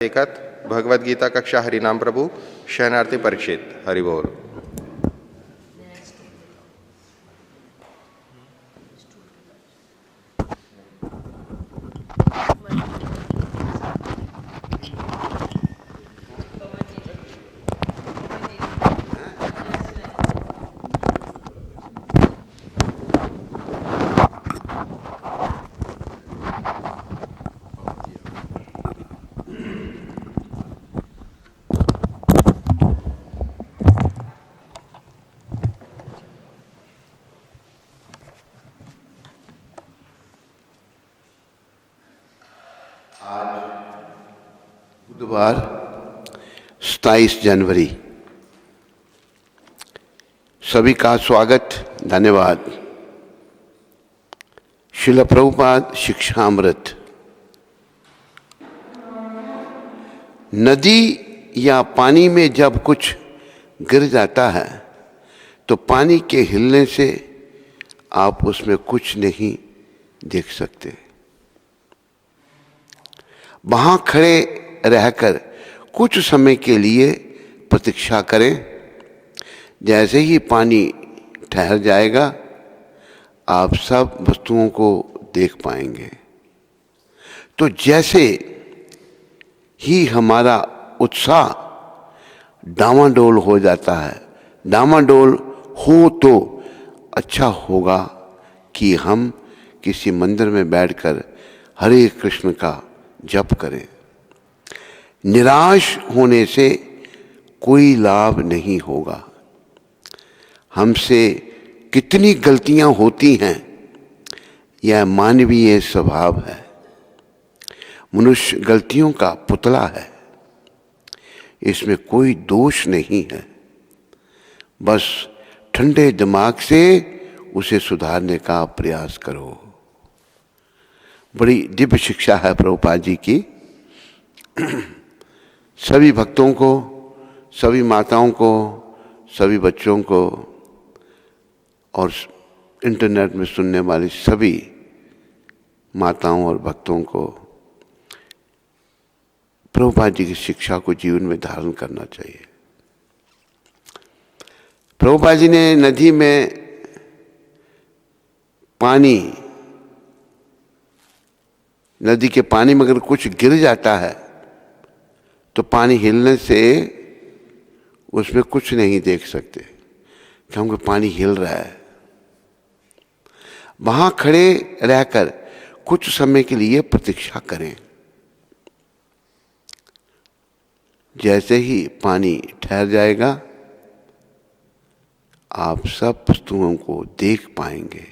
एकत भगवद गीता कक्षा हरिनाम प्रभु शरणार्थी परीक्षित हरि बोल। बुधवार 27 जनवरी। सभी का स्वागत, धन्यवाद। श्रील प्रभुपाद शिक्षामृत। नदी या पानी में जब कुछ गिर जाता है तो पानी के हिलने से आप उसमें कुछ नहीं देख सकते। वहां खड़े रहकर कुछ समय के लिए प्रतीक्षा करें। जैसे ही पानी ठहर जाएगा आप सब वस्तुओं को देख पाएंगे। तो जैसे ही हमारा उत्साह डामाडोल हो जाता है, डामाडोल हो तो अच्छा होगा कि हम किसी मंदिर में बैठकर हरे कृष्ण का जप करें। निराश होने से कोई लाभ नहीं होगा। हमसे कितनी गलतियां होती हैं, यह मानवीय स्वभाव है। मनुष्य गलतियों का पुतला है, इसमें कोई दोष नहीं है। बस ठंडे दिमाग से उसे सुधारने का प्रयास करो। बड़ी दिव्य शिक्षा है प्रभुपाद जी की। सभी भक्तों को, सभी माताओं को, सभी बच्चों को और इंटरनेट में सुनने वाली सभी माताओं और भक्तों को प्रभुपाद जी की शिक्षा को जीवन में धारण करना चाहिए। प्रभुपाद जी ने नदी में नदी के पानी में अगर कुछ गिर जाता है तो पानी हिलने से उसमें कुछ नहीं देख सकते, क्योंकि पानी हिल रहा है। वहां खड़े रहकर कुछ समय के लिए प्रतीक्षा करें। जैसे ही पानी ठहर जाएगा आप सब वस्तुओं को देख पाएंगे।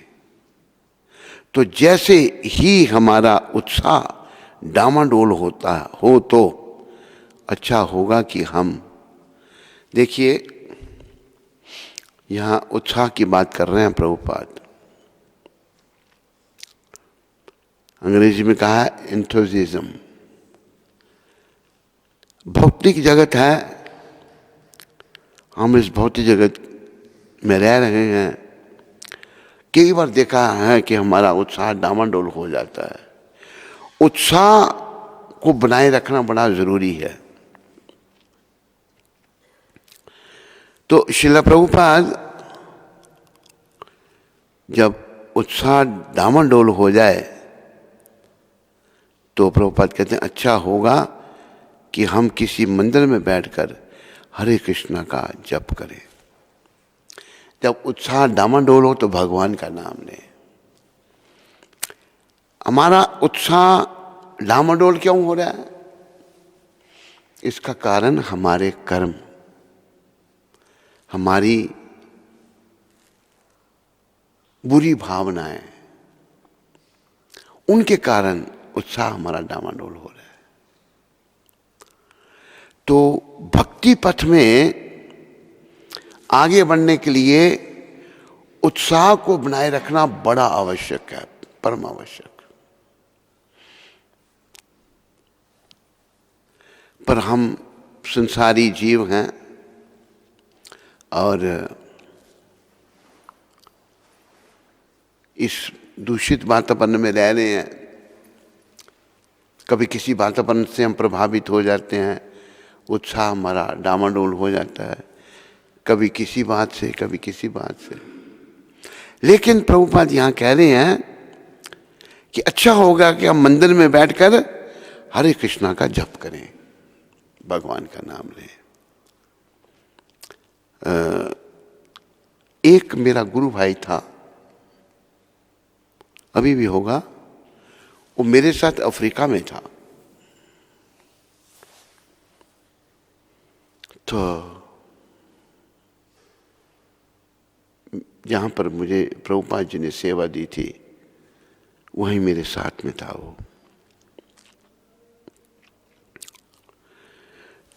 तो जैसे ही हमारा उत्साह डामाडोल हो तो अच्छा होगा कि हम, देखिए यहां उत्साह की बात कर रहे हैं प्रभुपाद। अंग्रेजी में कहा है एंथुसियाज्म। भौतिक जगत है, हम इस भौतिक जगत में रह रहे हैं। कई बार देखा है कि हमारा उत्साह डामाडोल हो जाता है। उत्साह को बनाए रखना बड़ा जरूरी है। तो श्रील प्रभुपाद जब उत्साह डामाडोल हो जाए तो प्रभुपाद कहते हैं अच्छा होगा कि हम किसी मंदिर में बैठकर हरे कृष्णा का जप करें। जब उत्साह डामाडोल हो तो भगवान का नाम लें। हमारा उत्साह डामाडोल क्यों हो रहा है? इसका कारण हमारे कर्म, हमारी बुरी भावनाएं, उनके कारण उत्साह हमारा डामाडोल हो रहा है। तो भक्ति पथ में आगे बढ़ने के लिए उत्साह को बनाए रखना बड़ा आवश्यक है, परम आवश्यक। पर हम संसारी जीव हैं और इस दूषित वातावरण में रह रहे हैं। कभी किसी वातावरण से हम प्रभावित हो जाते हैं, उत्साह हमारा डामाडोल हो जाता है, कभी किसी बात से, कभी किसी बात से। लेकिन प्रभुपाद यहाँ कह रहे हैं कि अच्छा होगा कि हम मंदिर में बैठकर हरे कृष्णा का जप करें, भगवान का नाम लें। एक मेरा गुरु भाई था, अभी भी होगा, वो मेरे साथ अफ्रीका में था। तो जहाँ पर मुझे प्रभुपाद जी ने सेवा दी थी, वहीं मेरे साथ में था वो।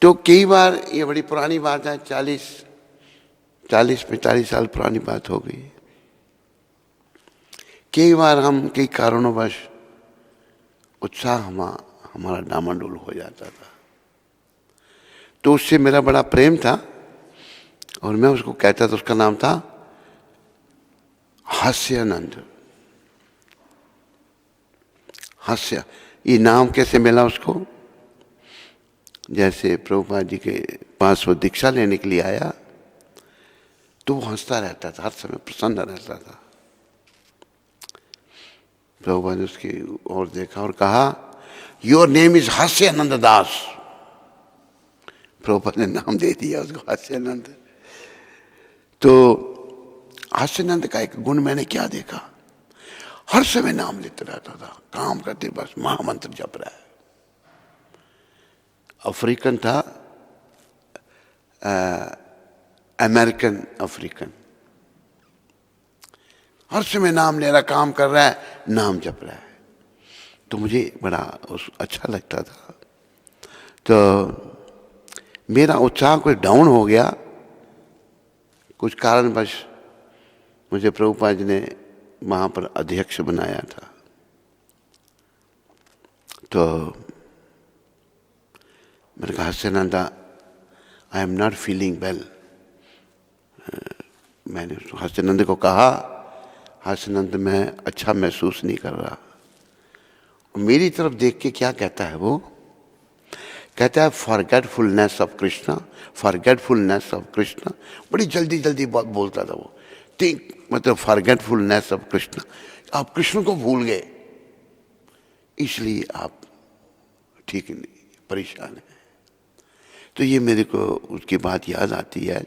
तो कई बार, ये बड़ी पुरानी बात है, 40-45 साल पुरानी बात हो गई। कई बार हम कई कारणोंवश उत्साह हमारा डामाडोल हो जाता था। तो उससे मेरा बड़ा प्रेम था और मैं उसको कहता था, उसका नाम था हास्यानंद। हास्य, ये नाम कैसे मिला उसको? जैसे प्रभुपाद जी के पास वो दीक्षा लेने के लिए आया तो वो हंसता रहता था, हर समय प्रसन्न रहता था। प्रभुपाद ने उसकी ओर देखा और कहा, योर नेम इज हास्यानंद दास। प्रभुपाद ने नाम दे दिया उसको, हास्यानंद। तो हास्यानंद का एक गुण मैंने क्या देखा, हर समय नाम लेते रहता था, काम करते बस महामंत्र जप रहा है। अफ्रीकन था, अमेरिकन अफ्रीकन, हर समय नाम ले रहा, काम कर रहा है, नाम जप रहा है। तो मुझे बड़ा अच्छा लगता था। तो मेरा उत्साह कुछ डाउन हो गया, कुछ कारणवश मुझे प्रभुपाद जी ने वहाँ पर अध्यक्ष बनाया था। तो मैंने कहा, Hasyananda, I am not feeling well. मैंने हास्यानंद को कहा, हास्यानंद मैं अच्छा महसूस नहीं कर रहा। मेरी तरफ देख के क्या कहता है वो? कहता है forgetfulness of Krishna, forgetfulness of Krishna. बड़ी जल्दी जल्दी बोलता था वो। थिंक मतलब फॉरगेटफुलनेस ऑफ कृष्णा, आप कृष्ण को भूल गए, इसलिए आप ठीक नहीं, परेशान है। तो ये मेरे को उसकी बात याद आती है।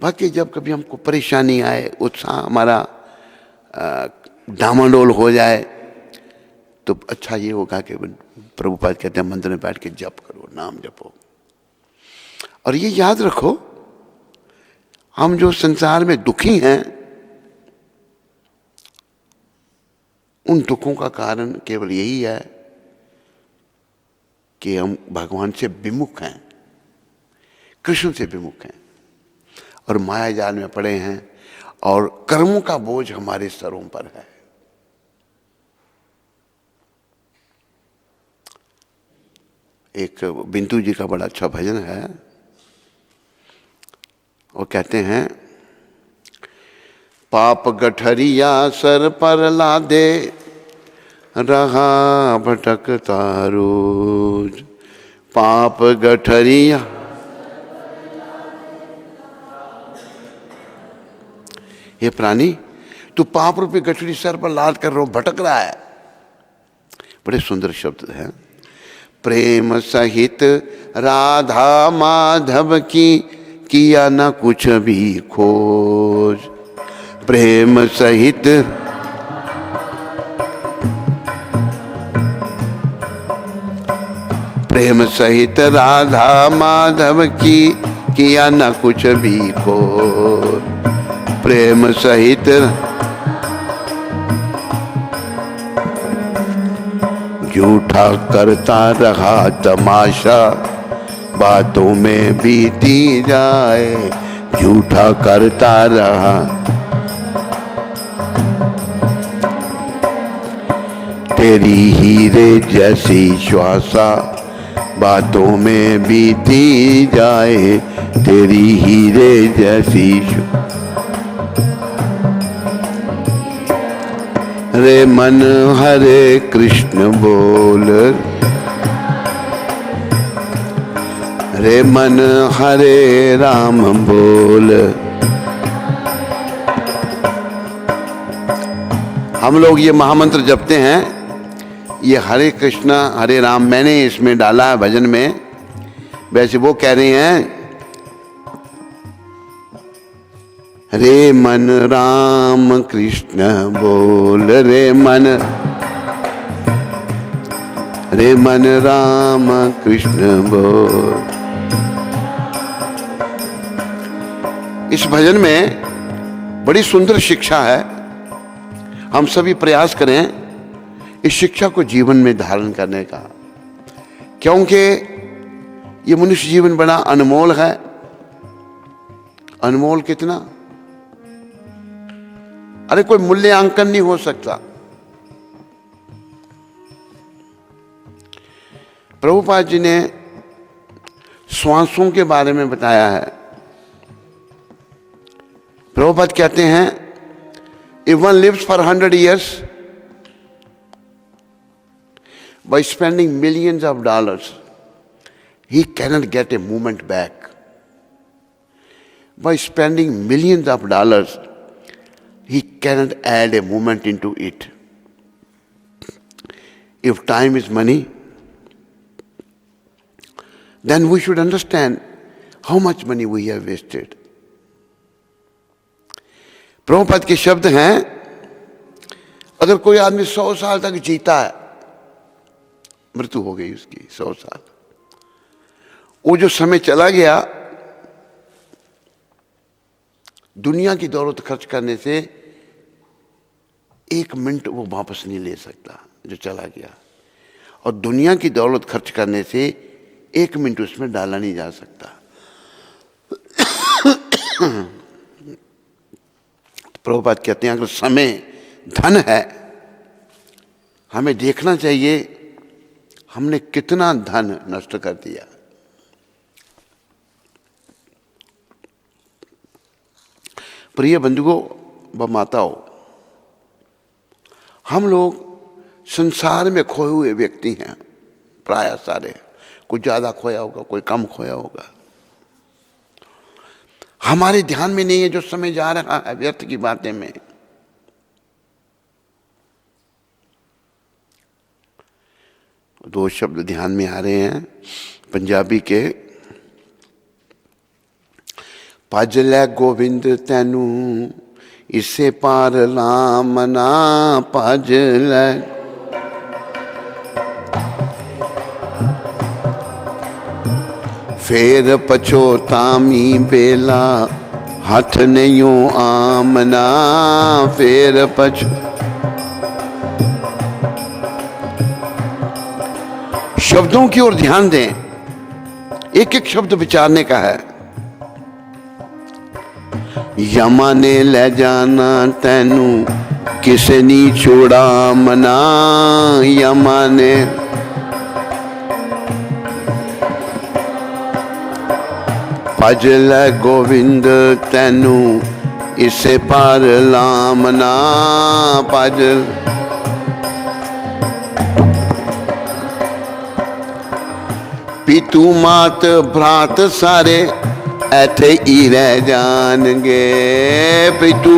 बाकी जब कभी हमको परेशानी आए, उत्साह हमारा डामाडोल हो जाए, तो अच्छा ये होगा कि प्रभुपाद कहते हैं मंदिर में बैठ के जप करो, नाम जपो। और ये याद रखो, हम जो संसार में दुखी हैं, उन दुखों का कारण केवल यही है कि हम भगवान से विमुख हैं, कृष्ण से विमुख हैं और माया जाल में पड़े हैं और कर्मों का बोझ हमारे सरों पर है। एक बिंदु जी का बड़ा अच्छा भजन है, वो कहते हैं, पाप गठरिया सर पर लादे रहा भटकता रोज। पाप गठरिया, ये प्राणी तू पाप रूपी गठरी सर पर लाद कर रो भटक रहा है। बड़े सुंदर शब्द हैं। प्रेम सहित राधा माधव की किया न कुछ भी खोज। प्रेम सहित प्रेम सहित राधा माधव की किया न कुछ भी खोज। प्रेम सहित झूठा करता रहा तमाशा, बातों में बीती जाए। झूठा करता रहा, तेरी हीरे जैसी श्वासा, बातों में बीती जाए। तेरी हीरे जैसी रे मन हरे कृष्ण बोल। रे मन हरे राम बोल। हम लोग ये महामंत्र जपते हैं, ये हरे कृष्णा हरे राम मैंने इसमें डाला है भजन में। वैसे वो कह रहे हैं रे मन राम कृष्ण बोल, रे मन राम कृष्ण बोल। इस भजन में बड़ी सुंदर शिक्षा है। हम सभी प्रयास करें इस शिक्षा को जीवन में धारण करने का, क्योंकि ये मनुष्य जीवन बड़ा अनमोल है। अनमोल कितना, अरे कोई मूल्यांकन नहीं हो सकता। प्रभुपाद जी ने श्वासों के बारे में बताया है। प्रभुपाद कहते हैं if one lives for 100 years by spending millions of dollars, he cannot get a moment back. By spending millions of dollars, he cannot add a moment into it. If time is money, then we should understand how much money we have wasted. Prabhupada के शब्द हैं, अगर कोई आदमी 100 साल तक जीता है, मृत्यु हो गई उसकी 100 साल, वो जो समय चला गया दुनिया की दौलत खर्च करने से 1 मिनट वो वापस नहीं ले सकता जो चला गया, और दुनिया की दौलत खर्च करने से 1 मिनट उसमें डाला नहीं जा सकता। प्रभुपाद कहते हैं अगर समय धन है, हमें देखना चाहिए हमने कितना धन नष्ट कर दिया। प्रिय बंधुओं व माताओं, हम लोग संसार में खोए हुए व्यक्ति हैं प्राय सारे। कोई ज्यादा खोया होगा, कोई कम खोया होगा। हमारे ध्यान में नहीं है जो समय जा रहा है व्यर्थ की बातें में। दो शब्द ध्यान में आ रहे हैं पंजाबी के। भज लै गोविंद तैनू इसे पार लाम ना, भज लै फेर पछोतामी बेला, हाथ नहीं आमना फेर पछो। शब्दों की ओर ध्यान दें, एक एक शब्द विचारने का है। यमा ने ले जाना तैनू किसे नी छोड़ा मना, यमा ने भज लै गोविंद तैनू इसे पार लामना, भज पितू मात भ्रात सारे ऐथे ही रह जाएंगे। पितू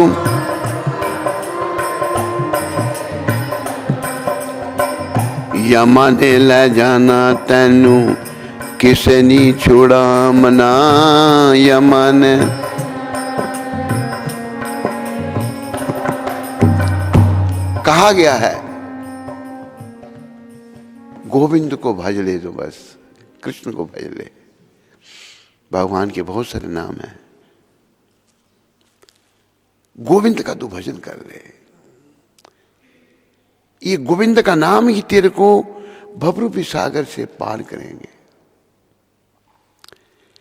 यमा ने ले जाना तैनू किसे नी छोड़ा मना, यमा ने कहा गया है गोविंद को भज ले, जो बस कृष्ण को भज ले। भगवान के बहुत सारे नाम हैं, गोविंद का तू भजन कर ले। ये गोविंद का नाम ही तेरे को भवरूपी सागर से पार करेंगे।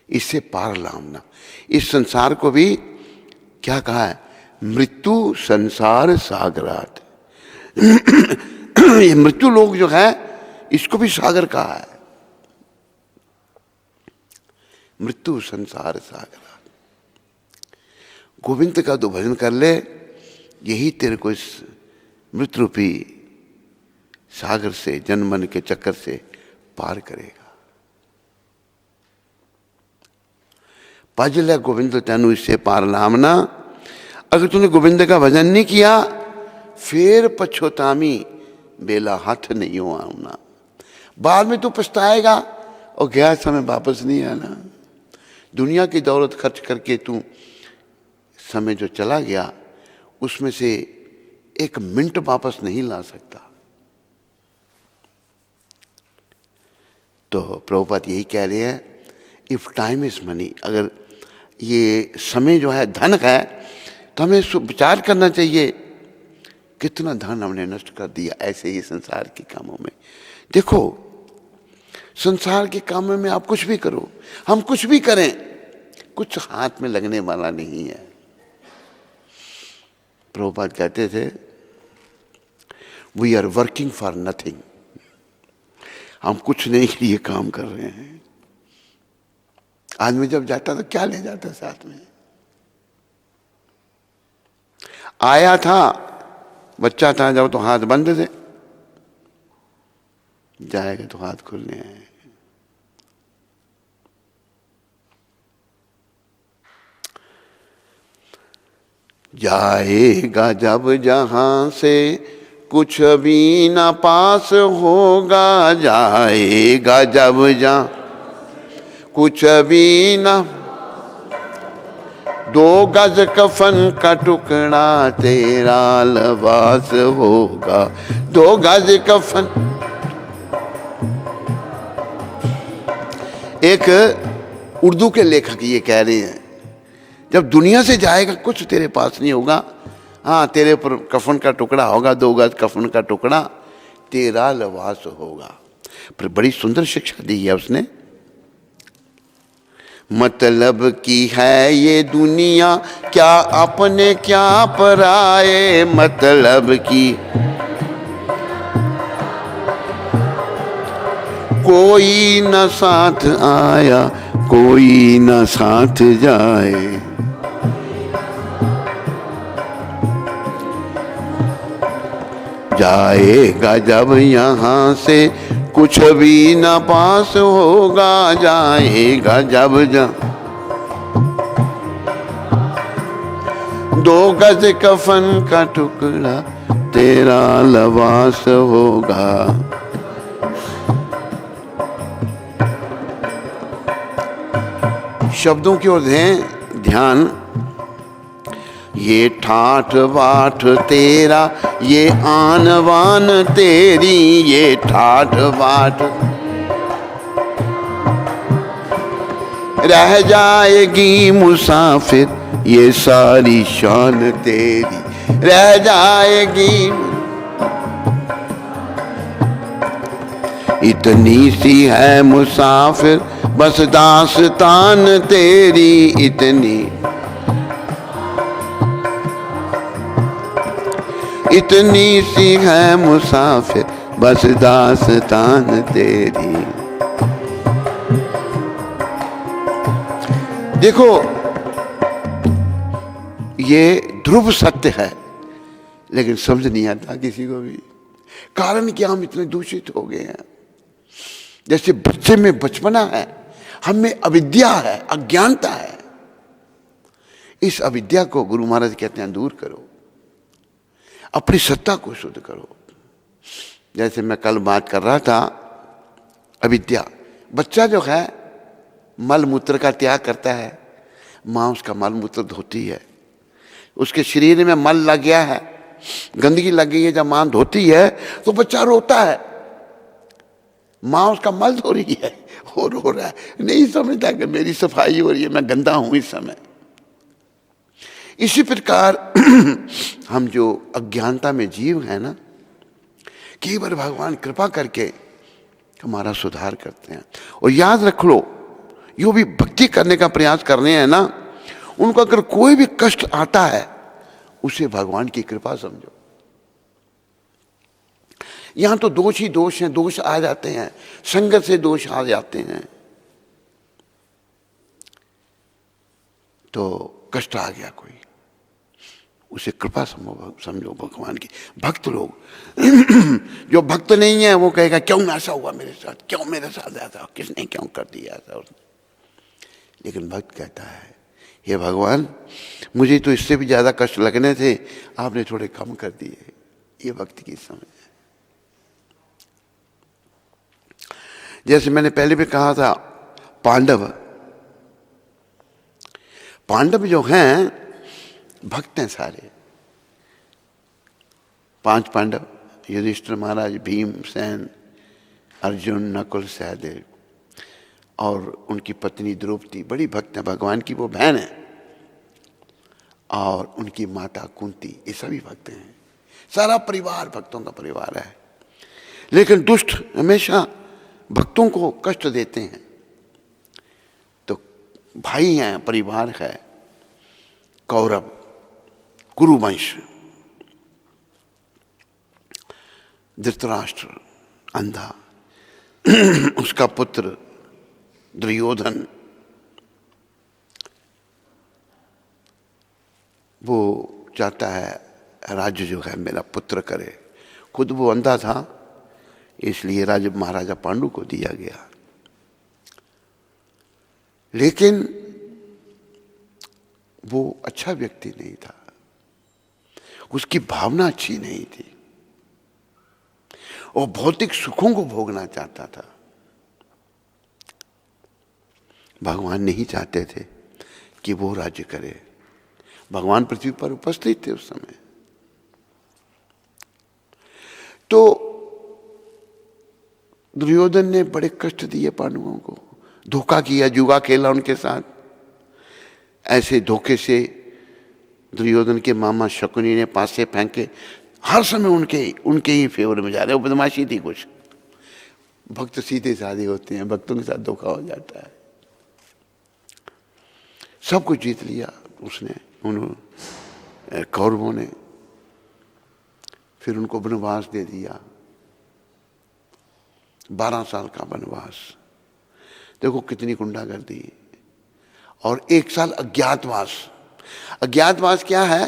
इससे पार लामना, इस संसार को भी क्या कहा है, मृत्यु संसार सागरात। ये मृत्यु लोक जो है इसको भी सागर कहा है। मृत्यु संसार सागरात। गोविंद का तो भजन कर ले, यही तेरे को इस मृत्यु रूपी सागर से, जन्म मरण के चक्कर से पार करेगा। भजले गोविंद तेनू इससे पार लामना। अगर तूने गोविंद का भजन नहीं किया फिर पछोतामी बेला हाथ नहीं हो आना। बाद में तू पछताएगा और गया समय वापस नहीं आना। दुनिया की दौलत खर्च करके तू समय जो चला गया उसमें से एक मिनट वापस नहीं ला सकता। तो प्रभुपाद यही कह रहे हैं, इफ टाइम इज मनी, अगर ये समय जो है धन है तो हमें विचार करना चाहिए कितना धन हमने नष्ट कर दिया ऐसे ही संसार के कामों में। देखो संसार के कामों में आप कुछ भी करो, हम कुछ भी करें, कुछ हाथ में लगने वाला नहीं है। प्रभुपाद कहते थे we are working for nothing, हम कुछ नहीं के लिए काम कर रहे हैं। आदमी जब जाता तो क्या ले जाता साथ में? आया था, बच्चा था जब तो हाथ बंद थे, जाएगा तो हाथ खुलने आए। जाएगा जब जहां से कुछ भी ना पास होगा, जाएगा जब जहां कुछ भी ना, दो गज कफन का टुकड़ा तेरा लबास होगा, दो गज कफन। एक उर्दू के लेखक ये कह रहे हैं जब दुनिया से जाएगा कुछ तेरे पास नहीं होगा, हाँ तेरे ऊपर कफन का टुकड़ा होगा, दो गज कफन का टुकड़ा तेरा लबास होगा। पर बड़ी सुंदर शिक्षा दी है उसने। मतलब की है ये दुनिया क्या अपने क्या पराए, मतलब की कोई न साथ आया कोई न साथ जाए। जाएगा जब यहाँ से कुछ भी न पास होगा, जाएगा जब दो गज कफन का टुकड़ा तेरा लबास होगा। शब्दों की ओर दें ध्यान। ये ठाठ बाट तेरा, ये आन बान तेरी, ये ठाठ बाट रह जाएगी मुसाफिर, ये सारी शान तेरी रह जाएगी। इतनी सी है मुसाफिर बस दास्तान तेरी, इतनी सी है मुसाफिर बस दास्तान तेरी। देखो ये ध्रुव सत्य है लेकिन समझ नहीं आता किसी को भी। कारण क्या, हम इतने दूषित हो गए हैं। जैसे बच्चे में बचपना है, हम में अविद्या है, अज्ञानता है। इस अविद्या को गुरु महाराज कहते हैं दूर करो, अपनी सत्ता को शुद्ध करो। जैसे मैं कल बात कर रहा था, अविद्या, बच्चा जो है मल मूत्र का त्याग करता है, माँ उसका मल मूत्र धोती है, उसके शरीर में मल लग गया है, गंदगी लग गई है, जब माँ धोती है तो बच्चा रोता है, माँ उसका मल धो रही है, वो रो रहा है, नहीं समझता कि मेरी सफाई हो रही है, मैं गंदा हूं इस समय। इसी प्रकार हम जो अज्ञानता में जीव हैं ना, कई बार भगवान कृपा करके हमारा सुधार करते हैं। और याद रख लो, जो भी भक्ति करने का प्रयास कर रहे हैं ना, उनको अगर कोई भी कष्ट आता है उसे भगवान की कृपा समझो। यहां तो दोष ही दोष हैं, दोष आ जाते हैं, संगत से दोष आ जाते हैं, तो कष्ट आ गया कोई, उसे कृपा समझो भगवान की। भक्त लोग जो भक्त नहीं है वो कहेगा क्यों ऐसा हुआ मेरे साथ, क्यों मेरे साथ ऐसा, किसने क्यों कर दिया ऐसा। लेकिन भक्त कहता है, हे भगवान, मुझे तो इससे भी ज्यादा कष्ट लगने थे, आपने थोड़े कम कर दिए। ये भक्ति की समझ है। जैसे मैंने पहले भी कहा था, पांडव जो हैं भक्त हैं सारे। 5 पांडव, युधिष्ठिर महाराज, भीमसेन, अर्जुन, नकुल, सहदेव और उनकी पत्नी द्रौपदी बड़ी भक्त है, भगवान की वो बहन है, और उनकी माता कुंती, ये सभी भक्त हैं। सारा परिवार भक्तों का परिवार है। लेकिन दुष्ट हमेशा भक्तों को कष्ट देते हैं। तो भाई हैं, परिवार है, कौरव, कुरुवंश, धृतराष्ट्र अंधा, उसका पुत्र दुर्योधन, वो चाहता है राज्य जो है मेरा पुत्र करे। खुद वो अंधा था, इसलिए राज्य महाराजा पांडु को दिया गया। लेकिन वो अच्छा व्यक्ति नहीं था, उसकी भावना अच्छी नहीं थी, और भौतिक सुखों को भोगना चाहता था। भगवान नहीं चाहते थे कि वो राज्य करे। भगवान पृथ्वी पर उपस्थित थे उस समय। तो दुर्योधन ने बड़े कष्ट दिए पांडवों को, धोखा किया, जुआ खेला उनके साथ। ऐसे धोखे से दुर्योधन के मामा शकुनी ने पासे फेंके, हर समय उनके ही फेवर में जा रहे। वो बदमाशी थी कुछ। भक्त सीधे साधे होते हैं, भक्तों के साथ धोखा हो जाता है। सब कुछ जीत लिया उसने, उन्होंने, कौरवों ने। फिर उनको वनवास दे दिया, 12 साल का वनवास। देखो कितनी गुंडागर्दी। और 1 साल अज्ञातवास। अज्ञातवास क्या है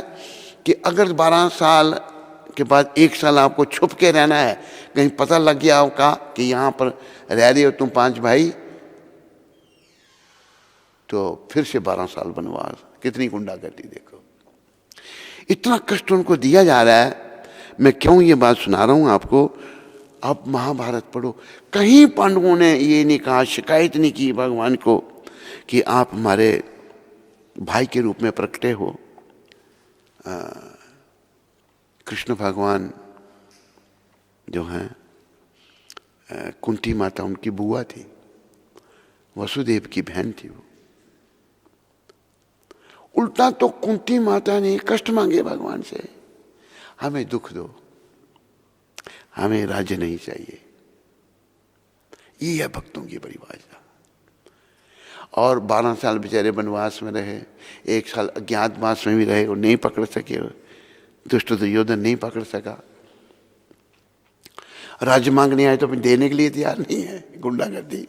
कि अगर 12 साल के बाद 1 साल आपको छुप के रहना है, कहीं पता लग गया होगा कि यहां पर रह रहे हो तुम 5 भाई, तो फिर से 12 साल वनवास। कितनी गुंडागर्दी देखो। इतना कष्ट उनको दिया जा रहा है। मैं क्यों ये बात सुना रहा हूं आपको? आप महाभारत पढ़ो, कहीं पांडवों ने ये नहीं कहा, शिकायत नहीं की भगवान को कि आप हमारे भाई के रूप में प्रकटे हो। कृष्ण भगवान जो हैं, कुंती माता उनकी बुआ थी, वसुदेव की बहन थी वो। उल्टा तो कुंती माता ने कष्ट मांगे भगवान से, हमें दुख दो, हमें राज्य नहीं चाहिए। ये है भक्तों की परिभाषा। और 12 साल बेचारे वनवास में रहे, 1 साल अज्ञातवास में भी रहे, वो नहीं पकड़ सके, दुष्ट दुर्योधन नहीं पकड़ सका। राज्य मांगने आए तो देने के लिए तैयार नहीं है, गुंडागर्दी।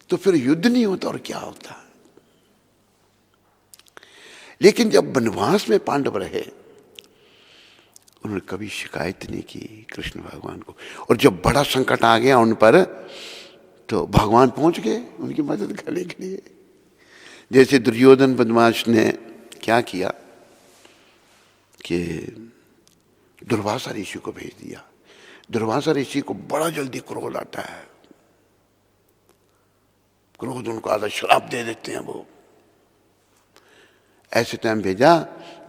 तो फिर युद्ध नहीं होता और क्या होता। लेकिन जब वनवास में पांडव रहे, उन्होंने कभी शिकायत नहीं की कृष्ण भगवान को। और जब बड़ा संकट आ गया उन पर, तो भगवान पहुंच गए उनकी मदद करने के लिए। जैसे दुर्योधन बदमाश ने क्या किया कि दुर्वासा ऋषि को भेज दिया। दुर्वासा ऋषि को बड़ा जल्दी क्रोध आता है, क्रोध उनको आधा श्राप दे देते हैं वो। ऐसे टाइम भेजा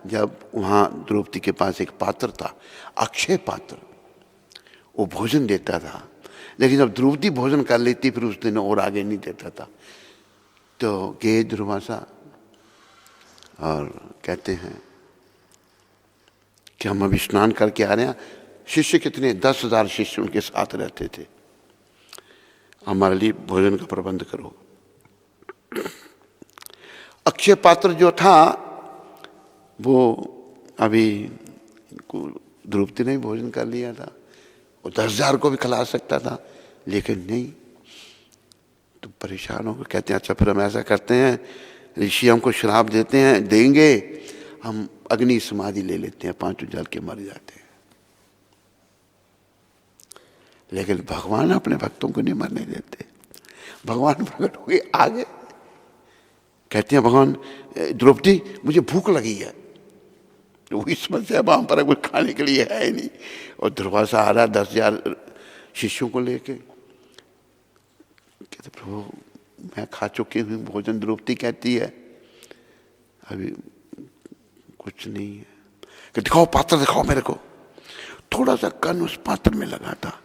जब वहां द्रौपदी के पास एक पात्र था, अक्षय पात्र, वो भोजन देता था। लेकिन जब द्रौपदी भोजन कर लेती फिर उस दिन और आगे नहीं देता था। तो गए दुर्वासा और कहते हैं कि हम अभी स्नान करके आ रहे हैं। शिष्य कितने, 10,000 शिष्य उनके साथ रहते थे, हमारे लिए भोजन का प्रबंध करो। अक्षय पात्र जो था वो अभी द्रौपदी ने भोजन कर लिया था, वो 10,000 को भी खिला सकता था, लेकिन नहीं। तो परेशान होकर कहते हैं अच्छा फिर हम ऐसा करते हैं, ऋषि हमको श्राप देते हैं, देंगे, हम अग्नि समाधि ले लेते हैं, 5 जल के मर जाते हैं। लेकिन भगवान अपने भक्तों को नहीं मरने देते। भगवान प्रकट हुए आगे, कहते हैं भगवान द्रौपदी मुझे भूख लगी है, तो वही समस्या वहां पर कुछ खाने के लिए है ही नहीं। और दुर्वासा आ रहा 10,000 शिष्यों को लेके, कहते प्रभु मैं खा चुकी हूँ भोजन। द्रौपदी कहती है अभी कुछ नहीं है। कि दिखाओ पात्र, दिखाओ मेरे को। थोड़ा सा कन उस पात्र में लगा था,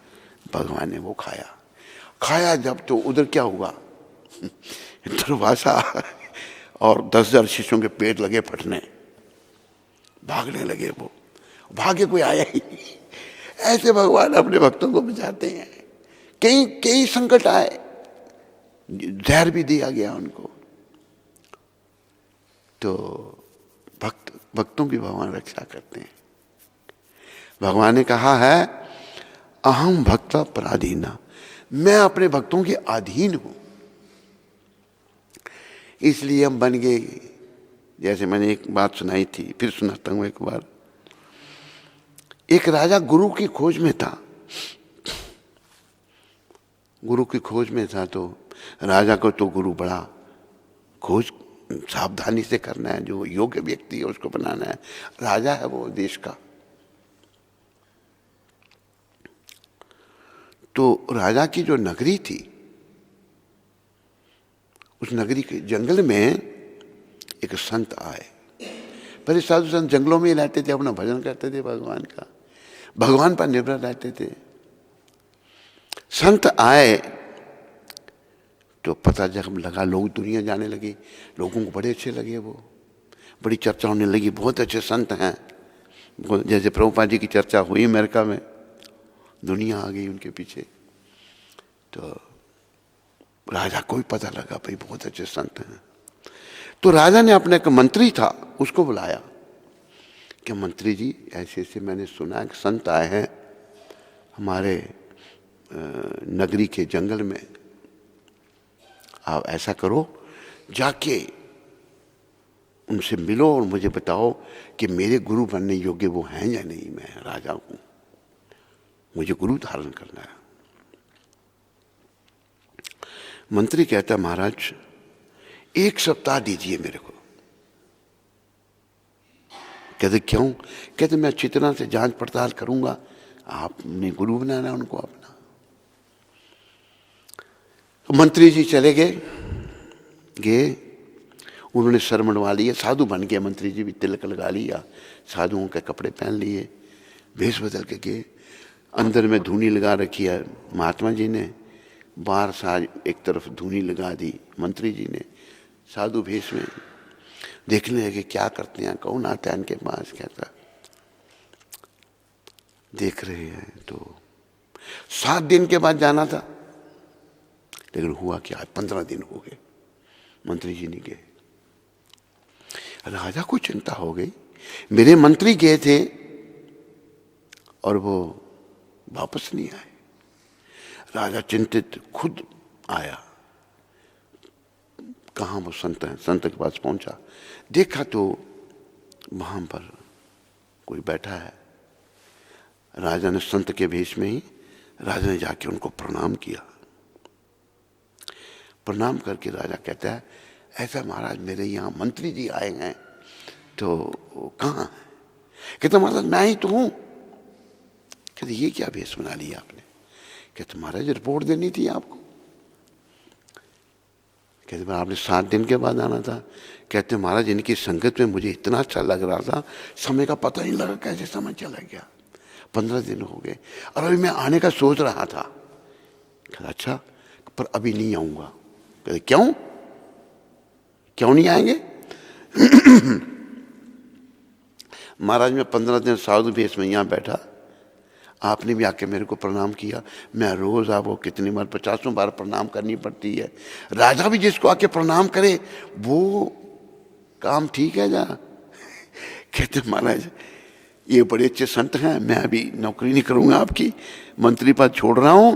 भगवान ने वो खाया। खाया जब तो उधर क्या हुआ, दुर्वासा और 10,000 शिष्यों के पेट लगे फटने, भागने लगे। वो भाग्य कोई आया ही नहीं। ऐसे भगवान अपने भक्तों को बचाते हैं। कई कई संकट आए, जहर भी दिया गया उनको, तो भक्तों की भगवान रक्षा करते हैं। भगवान ने कहा है अहम भक्त पराधीना, मैं अपने भक्तों के अधीन हूं। इसलिए हम बन गए, जैसे मैंने एक बात सुनाई थी, फिर सुनाता हूं एक बार। एक राजा गुरु की खोज में था, गुरु की खोज में था। तो राजा को तो गुरु बड़ा खोज सावधानी से करना है, जो योग्य व्यक्ति है उसको बनाना है। राजा है वो देश का। तो राजा की जो नगरी थी, उस नगरी के जंगल में एक संत आए। पहले साधु संत जंगलों में ही रहते थे, अपना भजन करते थे भगवान का, भगवान पर निर्भर रहते थे। संत आए तो पता जब लगा, लोग दुनिया जाने लगी, लोगों को बड़े अच्छे लगे, वो बड़ी चर्चा होने लगी, बहुत अच्छे संत हैं। जैसे प्रभुपाद जी की चर्चा हुई अमेरिका में, दुनिया आ गई उनके पीछे। तो राजा को भी पता लगा भाई बहुत अच्छे संत हैं। तो राजा ने अपने एक मंत्री था उसको बुलाया कि मंत्री जी ऐसे ऐसे मैंने सुना है कि संत आए हैं हमारे नगरी के जंगल में, आप ऐसा करो जाके उनसे मिलो और मुझे बताओ कि मेरे गुरु बनने योग्य वो हैं या नहीं। मैं राजा हूं, मुझे गुरु धारण करना है। मंत्री कहता महाराज 1 सप्ताह दीजिए मेरे को। कहते क्यों? कहते मैं अच्छी तरह से जांच पड़ताल करूंगा, आपने गुरु बनाना है उनको अपना। तो मंत्री जी चले गए, उन्होंने सर मंडवा लिया, साधु बन गए। मंत्री जी भी तिलक लगा लिया, साधुओं के कपड़े पहन लिए, भेष बदल के गए। अंदर में धूनी लगा रखी है महात्मा जी ने, बाहर साज एक तरफ धूनी लगा दी मंत्री जी ने, साधु भेष में। देखने लगे क्या करते हैं, कौन आता है इनके पास। कहता देख रहे हैं। तो 7 दिन के बाद जाना था, लेकिन हुआ क्या, 15 दिन हो गए, मंत्री जी नहीं गए। राजा को चिंता हो गई, मेरे मंत्री गए थे और वो वापस नहीं आए। राजा चिंतित खुद आया, कहाँ वो संत है। संत के पास पहुंचा, देखा तो वहां पर कोई बैठा है। राजा ने संत के भेष में ही राजा ने जाके उनको प्रणाम किया। प्रणाम करके राजा कहता है ऐसा महाराज मेरे यहाँ मंत्री जी आए हैं, तो कहाँ है? कहते महाराज मैं ही तो हूं। कहते ये क्या भेष बना लिया आपने? कहते महाराज रिपोर्ट देनी थी आपको। कहते आपने 7 दिन के बाद आना था। कहते महाराज इनकी संगत में मुझे इतना अच्छा लग रहा था, समय का पता नहीं लगा, कैसे समय चला गया। 15 दिन हो गए और अभी मैं आने का सोच रहा था। कहते अच्छा पर अभी नहीं आऊंगा। कहते क्यों, क्यों नहीं आएंगे? महाराज मैं 15 दिन साधु भेष में यहां बैठा, आपने भी आके मेरे को प्रणाम किया। मैं रोज आपको कितनी बार 50 बार प्रणाम करनी पड़ती है। राजा भी जिसको आके प्रणाम करे वो काम ठीक है जा? कहते महाराज ये बड़े अच्छे संत हैं, मैं अभी नौकरी नहीं करूंगा आपकी, मंत्री पद छोड़ रहा हूं,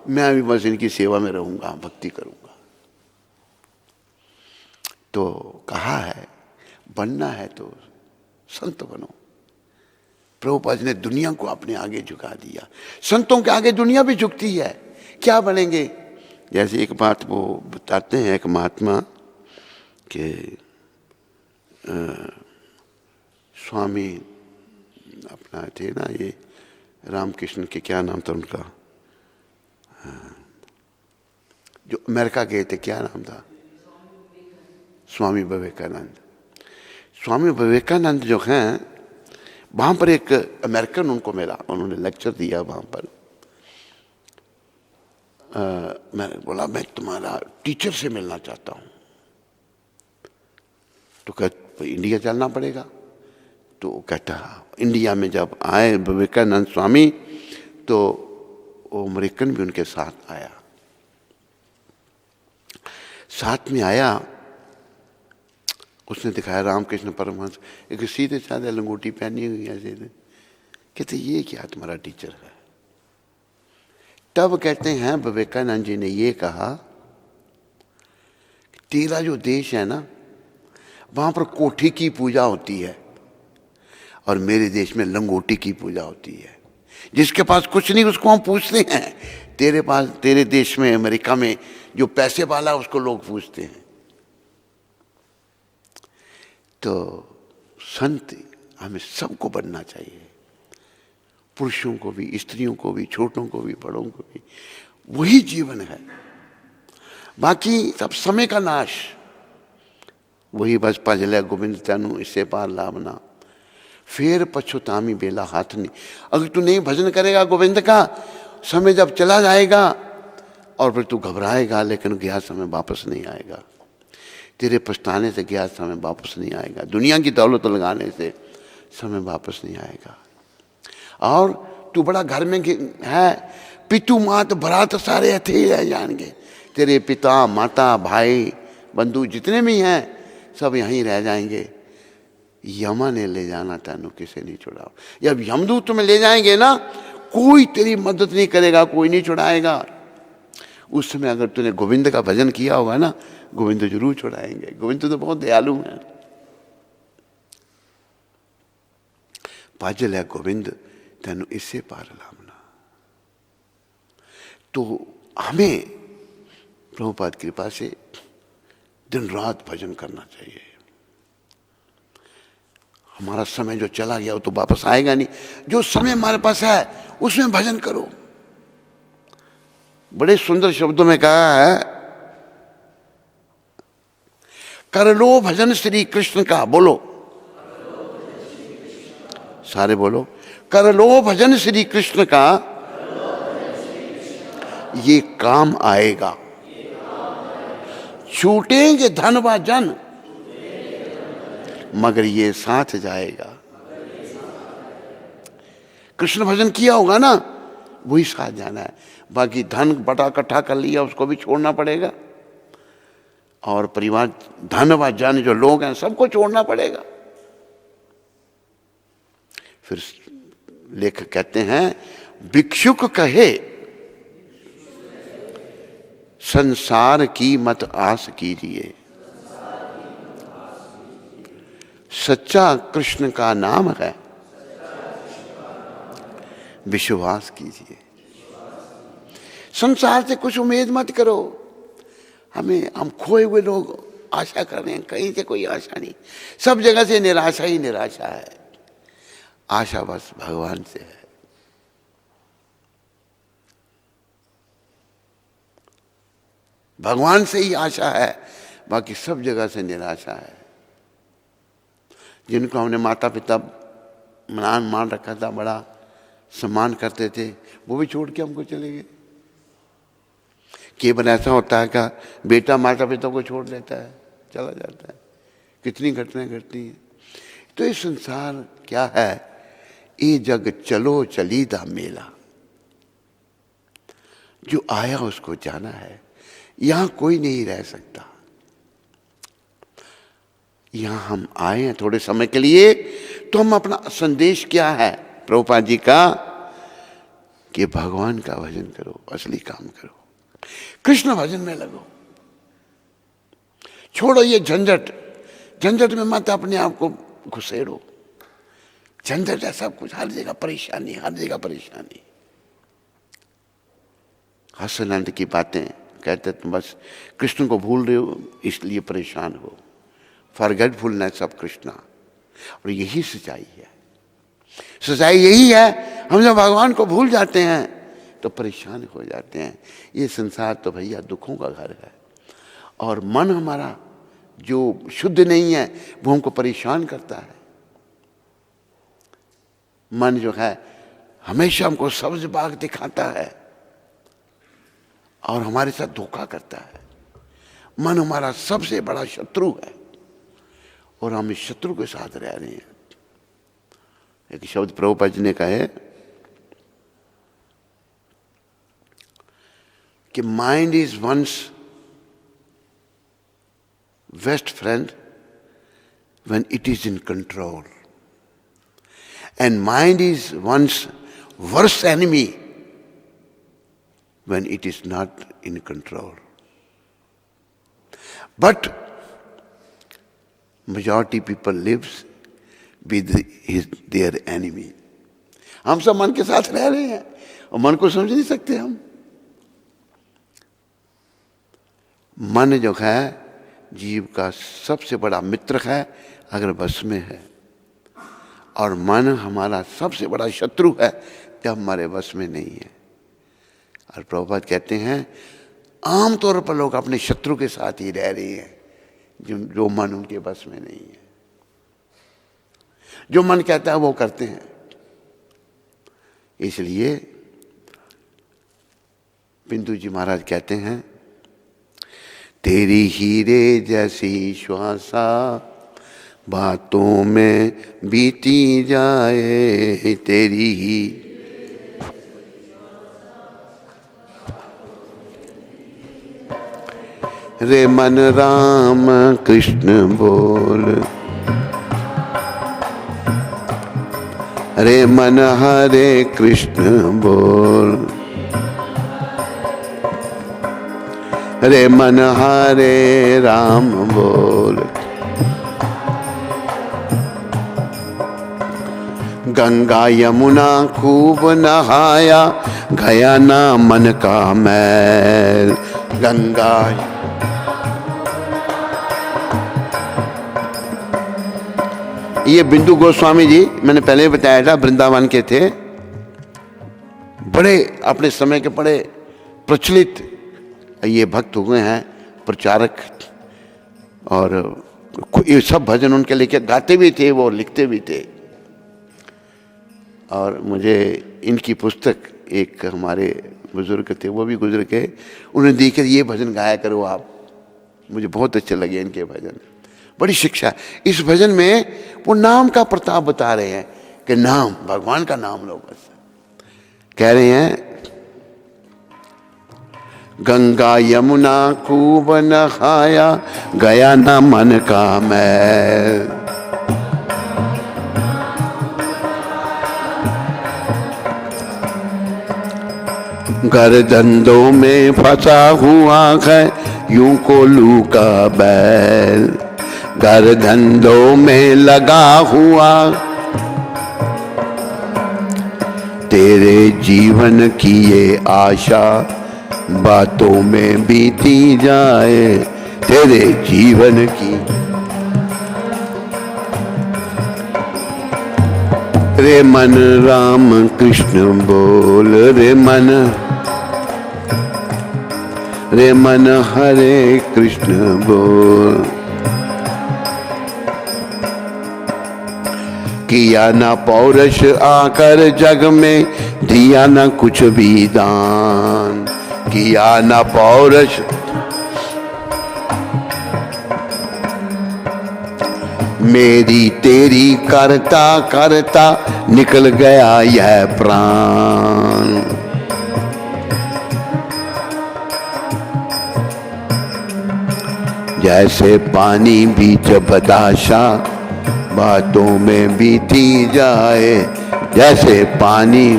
मैं अभी बस इनकी सेवा में रहूंगा, भक्ति करूंगा। तो कहा है बनना है तो संत बनो। प्रभुपाद ने दुनिया को अपने आगे झुका दिया, संतों के आगे दुनिया भी झुकती है। क्या बनेंगे? जैसे एक बात वो बताते हैं, एक महात्मा कि स्वामी अपना थे ना, ये रामकृष्ण के क्या नाम था उनका, जो अमेरिका गए थे, क्या नाम था? स्वामी विवेकानंद। स्वामी विवेकानंद जो हैं, वहाँ पर एक अमेरिकन उनको मिला, उन्होंने लेक्चर दिया वहाँ पर। मैंने बोला मैं तुम्हारा टीचर से मिलना चाहता हूँ। तो कहते इंडिया चलना पड़ेगा। तो कहता इंडिया में जब आए विवेकानंद स्वामी तो वो अमेरिकन भी उनके साथ आया। साथ में आया, उसने दिखाया रामकृष्ण परमहंस, एक सीधे साधे लंगोटी पहनी हुई ऐसे। कहते ये क्या तुम्हारा टीचर है? तब कहते हैं विवेकानंद जी ने ये कहा, तेरा जो देश है ना, वहां पर कोठी की पूजा होती है और मेरे देश में लंगोटी की पूजा होती है। जिसके पास कुछ नहीं उसको हम पूछते हैं, तेरे पास, तेरे देश में अमेरिका में जो पैसे वाला उसको लोग पूछते हैं। तो संत हमें सबको बनना चाहिए, पुरुषों को भी, स्त्रियों को भी, छोटों को भी, बड़ों को भी। वही जीवन है। बाकी सब समय का नाश। वही बस पजले गोविंद तेनू इससे पार लावना, फिर पछुतामी बेला हाथ नहीं। अगर तू नहीं भजन करेगा गोविंद का, समय जब चला जाएगा और फिर तू घबराएगा, लेकिन गया समय वापस नहीं आएगा। तेरे पछताने से गया समय वापस नहीं आएगा। दुनिया की दौलत लगाने से समय वापस नहीं आएगा। और तू बड़ा घर में है, पितु मात भरात सारे थे ही रह जाएंगे। तेरे पिता माता भाई बंधु जितने भी हैं सब यहीं रह जाएंगे। यमा ने ले जाना तेनू किसे नहीं छुड़ाओ। जब यमदूत तुम्हें ले जाएंगे ना, कोई तेरी मदद नहीं करेगा, कोई नहीं छुड़ाएगा। उस समय अगर तूने गोविंद का भजन किया होगा ना, गोविंद जरूर छुड़ाएंगे। गोविंद तो बहुत दयालु हैं। पाजल है गोविंद तेनू इससे पार लामना। तो हमें प्रभुपाद कृपा से दिन रात भजन करना चाहिए। हमारा समय जो चला गया वो तो वापस आएगा नहीं। जो समय हमारे पास है उसमें भजन करो। बड़े सुंदर शब्दों में कहा है, कर लो भजन श्री कृष्ण का। बोलो, सारे बोलो, कर लो भजन श्री कृष्ण का, ये काम आएगा। छूटेंगे धन व जन, मगर ये साथ जाएगा। कृष्ण भजन किया होगा ना, वही साथ जाना है। बाकी धन बटा इकट्ठा कर लिया उसको भी छोड़ना पड़ेगा, और परिवार, धन व जन जो लोग हैं सबको छोड़ना पड़ेगा। फिर लेखक कहते हैं, भिक्षुक कहे संसार की मत आस कीजिए, सच्चा कृष्ण का नाम है विश्वास कीजिए। संसार से कुछ उम्मीद मत करो। हम खोए हुए लोग आशा कर रहे हैं, कहीं से कोई आशा नहीं। सब जगह से निराशा ही निराशा है। आशा बस भगवान से है। भगवान से ही आशा है, बाकी सब जगह से निराशा है। जिनको हमने माता पिता मान रखा था, बड़ा सम्मान करते थे, वो भी छोड़ के हमको चले गए। केवल ऐसा होता है कि बेटा माता पिता को छोड़ देता है, चला जाता है। कितनी घटनाएं घटती हैं। तो ये संसार क्या है? ये जग चलो चलीदा मेला। जो आया उसको जाना है। यहां कोई नहीं रह सकता। यहां हम आए हैं थोड़े समय के लिए, तो हम अपना संदेश क्या है प्रभुपाद जी का, कि भगवान का भजन करो, असली काम करो, कृष्ण भजन में लगो। छोड़ो ये झंझट में मत अपने आप को घुसेड़ो। झंझट है सब कुछ, हर जगह परेशानी, हर जगह परेशानी। हसनंद की बातें कहते तुम बस कृष्ण को भूल रहे हो इसलिए परेशान हो। Forgetfulness of Krishna. और यही सच्चाई है, सच्चाई यही है। हम जब भगवान को भूल जाते हैं तो परेशान हो जाते हैं। ये संसार तो भैया दुखों का घर है, और मन हमारा जो शुद्ध नहीं है वो हमको परेशान करता है। मन जो है हमेशा हमको सब्ज बाग दिखाता है और हमारे साथ धोखा करता है। मन हमारा सबसे बड़ा शत्रु है और हम इस शत्रु के साथ रह रहे हैं। एक शब्द प्रभुपाद जी ने कहा है कि mind is one's best friend when it is in control, and mind is one's worst enemy when it is not in control. But majority people lives with their enemy. हम सब मन के साथ रह रहे हैं और मन को समझ नहीं सकते हम। मन जो है जीव का सबसे बड़ा मित्र है अगर बस में है, और मन हमारा सबसे बड़ा शत्रु है जब हमारे बस में नहीं है। और प्रभुपाद कहते हैं आमतौर पर लोग अपने शत्रु के साथ ही रह रहे हैं जो मन उनके बस में नहीं है। जो मन कहता है वो करते हैं। इसलिए बिंदु जी महाराज कहते हैं तेरी हीरे जैसी श्वासा बातों में बीती जाए, तेरी ही रे मन राम कृष्ण बोल, रे मन हरे कृष्ण बोल, रे मन हरे राम बोल। गंगा यमुना खूब नहाया गया ना मन का मैल, गंगा ये बिंदु गोस्वामी जी मैंने पहले बताया था वृंदावन के थे, बड़े अपने समय के बड़े प्रचलित ये भक्त हुए हैं, प्रचारक, और ये सब भजन उनके लेके गाते भी थे, वो लिखते भी थे। और मुझे इनकी पुस्तक एक हमारे बुजुर्ग थे वो भी गुजर के, उन्हें दी कि ये भजन गाया करो आप। मुझे बहुत अच्छे लगे इनके भजन, बड़ी शिक्षा। इस भजन में वो नाम का प्रताप बता रहे हैं कि नाम, भगवान का नाम लो। बस कह रहे हैं गंगा यमुना खूब नहाया गया ना मन का मैल, गर्दनों में फंसा हुआ है यूं कोल्हू का बैल, गर्दनों में लगा हुआ तेरे जीवन की ये आशा बातों में बीती जाए, तेरे जीवन की रे मन राम कृष्ण बोल, रे मन हरे कृष्ण बोल। किया ना पौरुष आकर जग में दिया ना कुछ भी दान, किया ना पौरुष मेरी तेरी करता करता निकल गया यह प्राण, जैसे पानी बीच बदाशा बातों में बीती जाए, जैसे पानी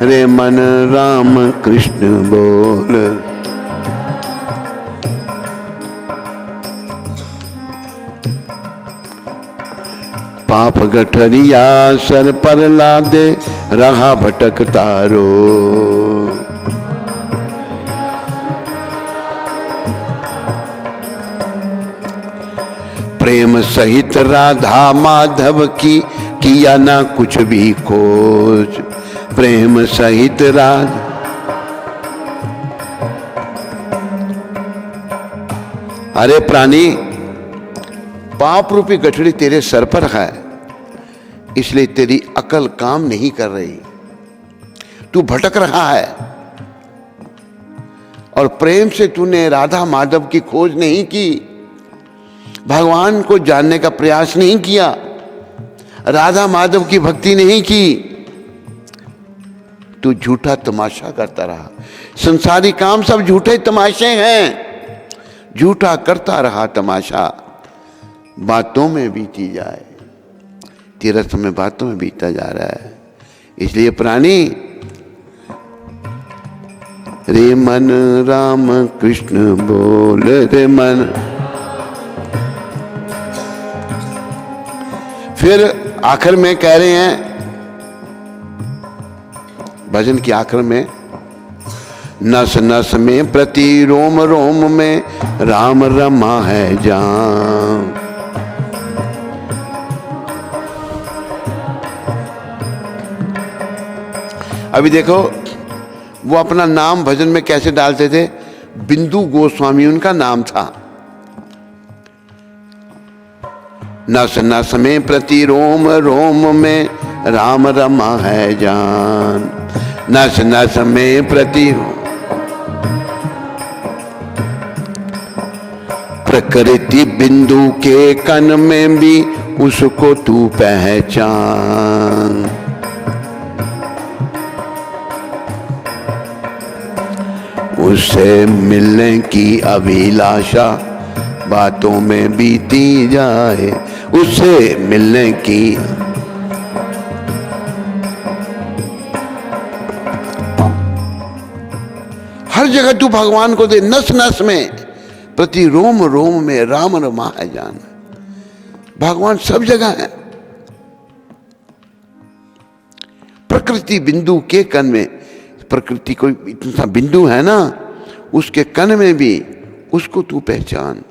रे मन राम कृष्ण बोल। पाप गठरिया सर पर लादे रहा भटकता रो, प्रेम सहित राधा माधव की किया ना कुछ भी खोज। प्रेम सहित राधा, अरे प्राणी, पाप रूपी गठड़ी तेरे सर पर है, इसलिए तेरी अकल काम नहीं कर रही, तू भटक रहा है। और प्रेम से तूने राधा माधव की खोज नहीं की, भगवान को जानने का प्रयास नहीं किया, राधा माधव की भक्ति नहीं की, तू झूठा तमाशा करता रहा। संसारी काम सब झूठे तमाशे हैं, झूठा करता रहा तमाशा, बातों में बीती जाए, तेरा समय बातों में बीता जा रहा है। इसलिए प्राणी, रे मन राम कृष्ण बोल रे मन। फिर आखिर में कह रहे हैं, भजन की आखिर में, नस नस में प्रति रोम रोम में राम रमा है जान। अभी देखो, वो अपना नाम भजन में कैसे डालते थे। बिंदु गोस्वामी उनका नाम था। नस नस में प्रति रोम रोम में राम रमा है जान। नस नस में प्रति प्रकृति बिंदु के कण में भी उसको तू पहचान। उससे मिलने की अभिलाषा बातों में बीती जाए, उससे मिलने की। हर जगह तू भगवान को दे, नस नस में प्रति रोम रोम में राम रमा है जान। भगवान सब जगह है। प्रकृति बिंदु के कण में, प्रकृति कोई इतना बिंदु है ना, उसके कण में भी उसको तू पहचान।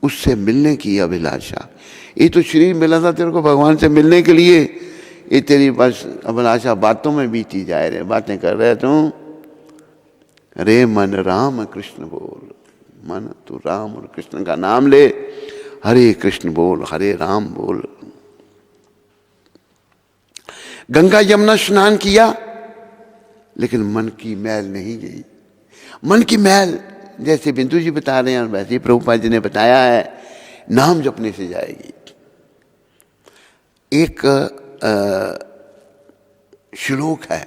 उससे मिलने की अभिलाषा, ये तो शरीर मिला था तेरे को भगवान से मिलने के लिए, ये तेरी बस अभिलाषा बातों में बीती जाए रे, बातें कर रहे तू। रे मन राम कृष्ण बोल, मन तू राम और कृष्ण का नाम ले, हरे कृष्ण बोल, हरे राम बोल। गंगा यमुना स्नान किया, लेकिन मन की मैल नहीं गई। मन की मैल जैसे बिंदु जी बता रहे हैं, वैसे ही प्रभुपाद जी ने बताया है, नाम जपने से जाएगी। एक श्लोक है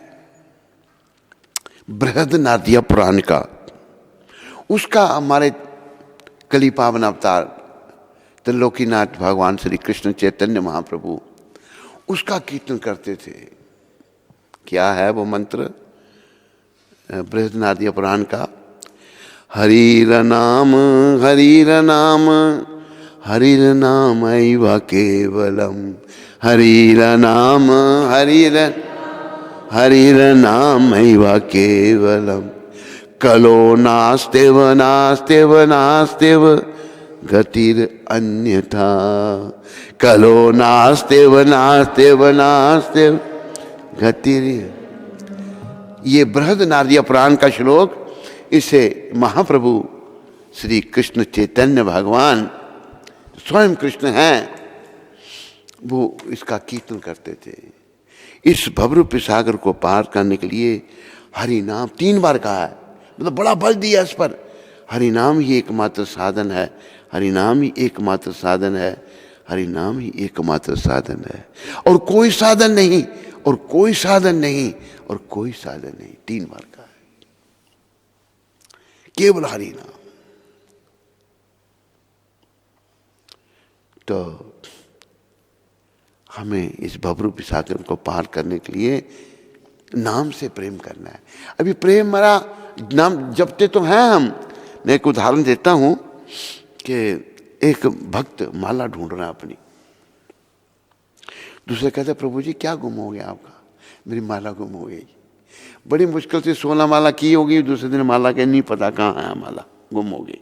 बृहदनारदीय पुराण का, उसका हमारे कली पावन अवतार त्रिलोकीनाथ भगवान श्री कृष्ण चैतन्य महाप्रभु उसका कीर्तन करते थे। क्या है वो मंत्र बृहदनारदीय पुराण का? हरिर नाम हरिर नाम हरिर नाम ऐव केवलम, हरिर नाम हरिर हरिर नाम ऐव केवलम, कलो नास्तेव नास्तेव नास्तेव गतिर अन्यथा, कलो नास्तेव नास्तेव नास्तेव गतिर। ये बृहदनारदीय पुराण का श्लोक, इसे महाप्रभु श्री कृष्ण चैतन्य भगवान स्वयं कृष्ण हैं, वो इसका कीर्तन करते थे। इस भवरूपी सागर को पार करने के लिए हरि नाम 3 बार कहा है, मतलब बड़ा बल दिया इस पर। हरि नाम ही एकमात्र साधन है, हरि नाम ही एकमात्र साधन है, हरि नाम ही एकमात्र साधन है, और कोई साधन नहीं, और कोई साधन नहीं, और कोई साधन नहीं। 3 बार कहा है, केवल हरि नाम। तो हमें इस भवरूपी सागर को पार करने के लिए नाम से प्रेम करना है। अभी प्रेम मरा, नाम जपते तो हैं हम। मैं एक उदाहरण देता हूं कि एक भक्त माला ढूंढ रहा है अपनी, दूसरे कहते प्रभु जी क्या गुम हो गया आपका? मेरी माला गुम हो गई। बड़ी मुश्किल से 16 माला की होगी, दूसरे दिन माला के नहीं पता कहाँ है, माला गुम हो गई।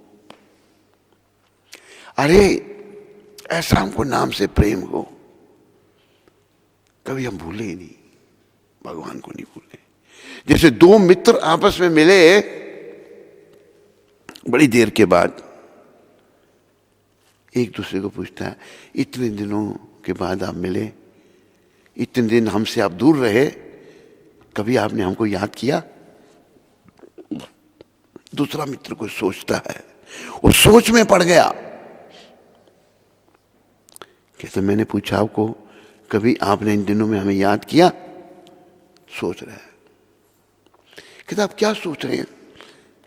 अरे ऐसा हमको नाम से प्रेम हो, कभी हम भूले ही नहीं, भगवान को नहीं भूले। जैसे दो मित्र आपस में मिले बड़ी देर के बाद, एक दूसरे को पूछता है इतने दिनों के बाद आप मिले, इतने दिन हमसे आप दूर रहे, कभी आपने हमको याद किया? दूसरा मित्र को सोचता है, वो सोच में पड़ गया। कहते मैंने पूछा आपको, कभी आपने इन दिनों में हमें याद किया? सोच रहा है। कहते आप क्या सोच रहे हैं?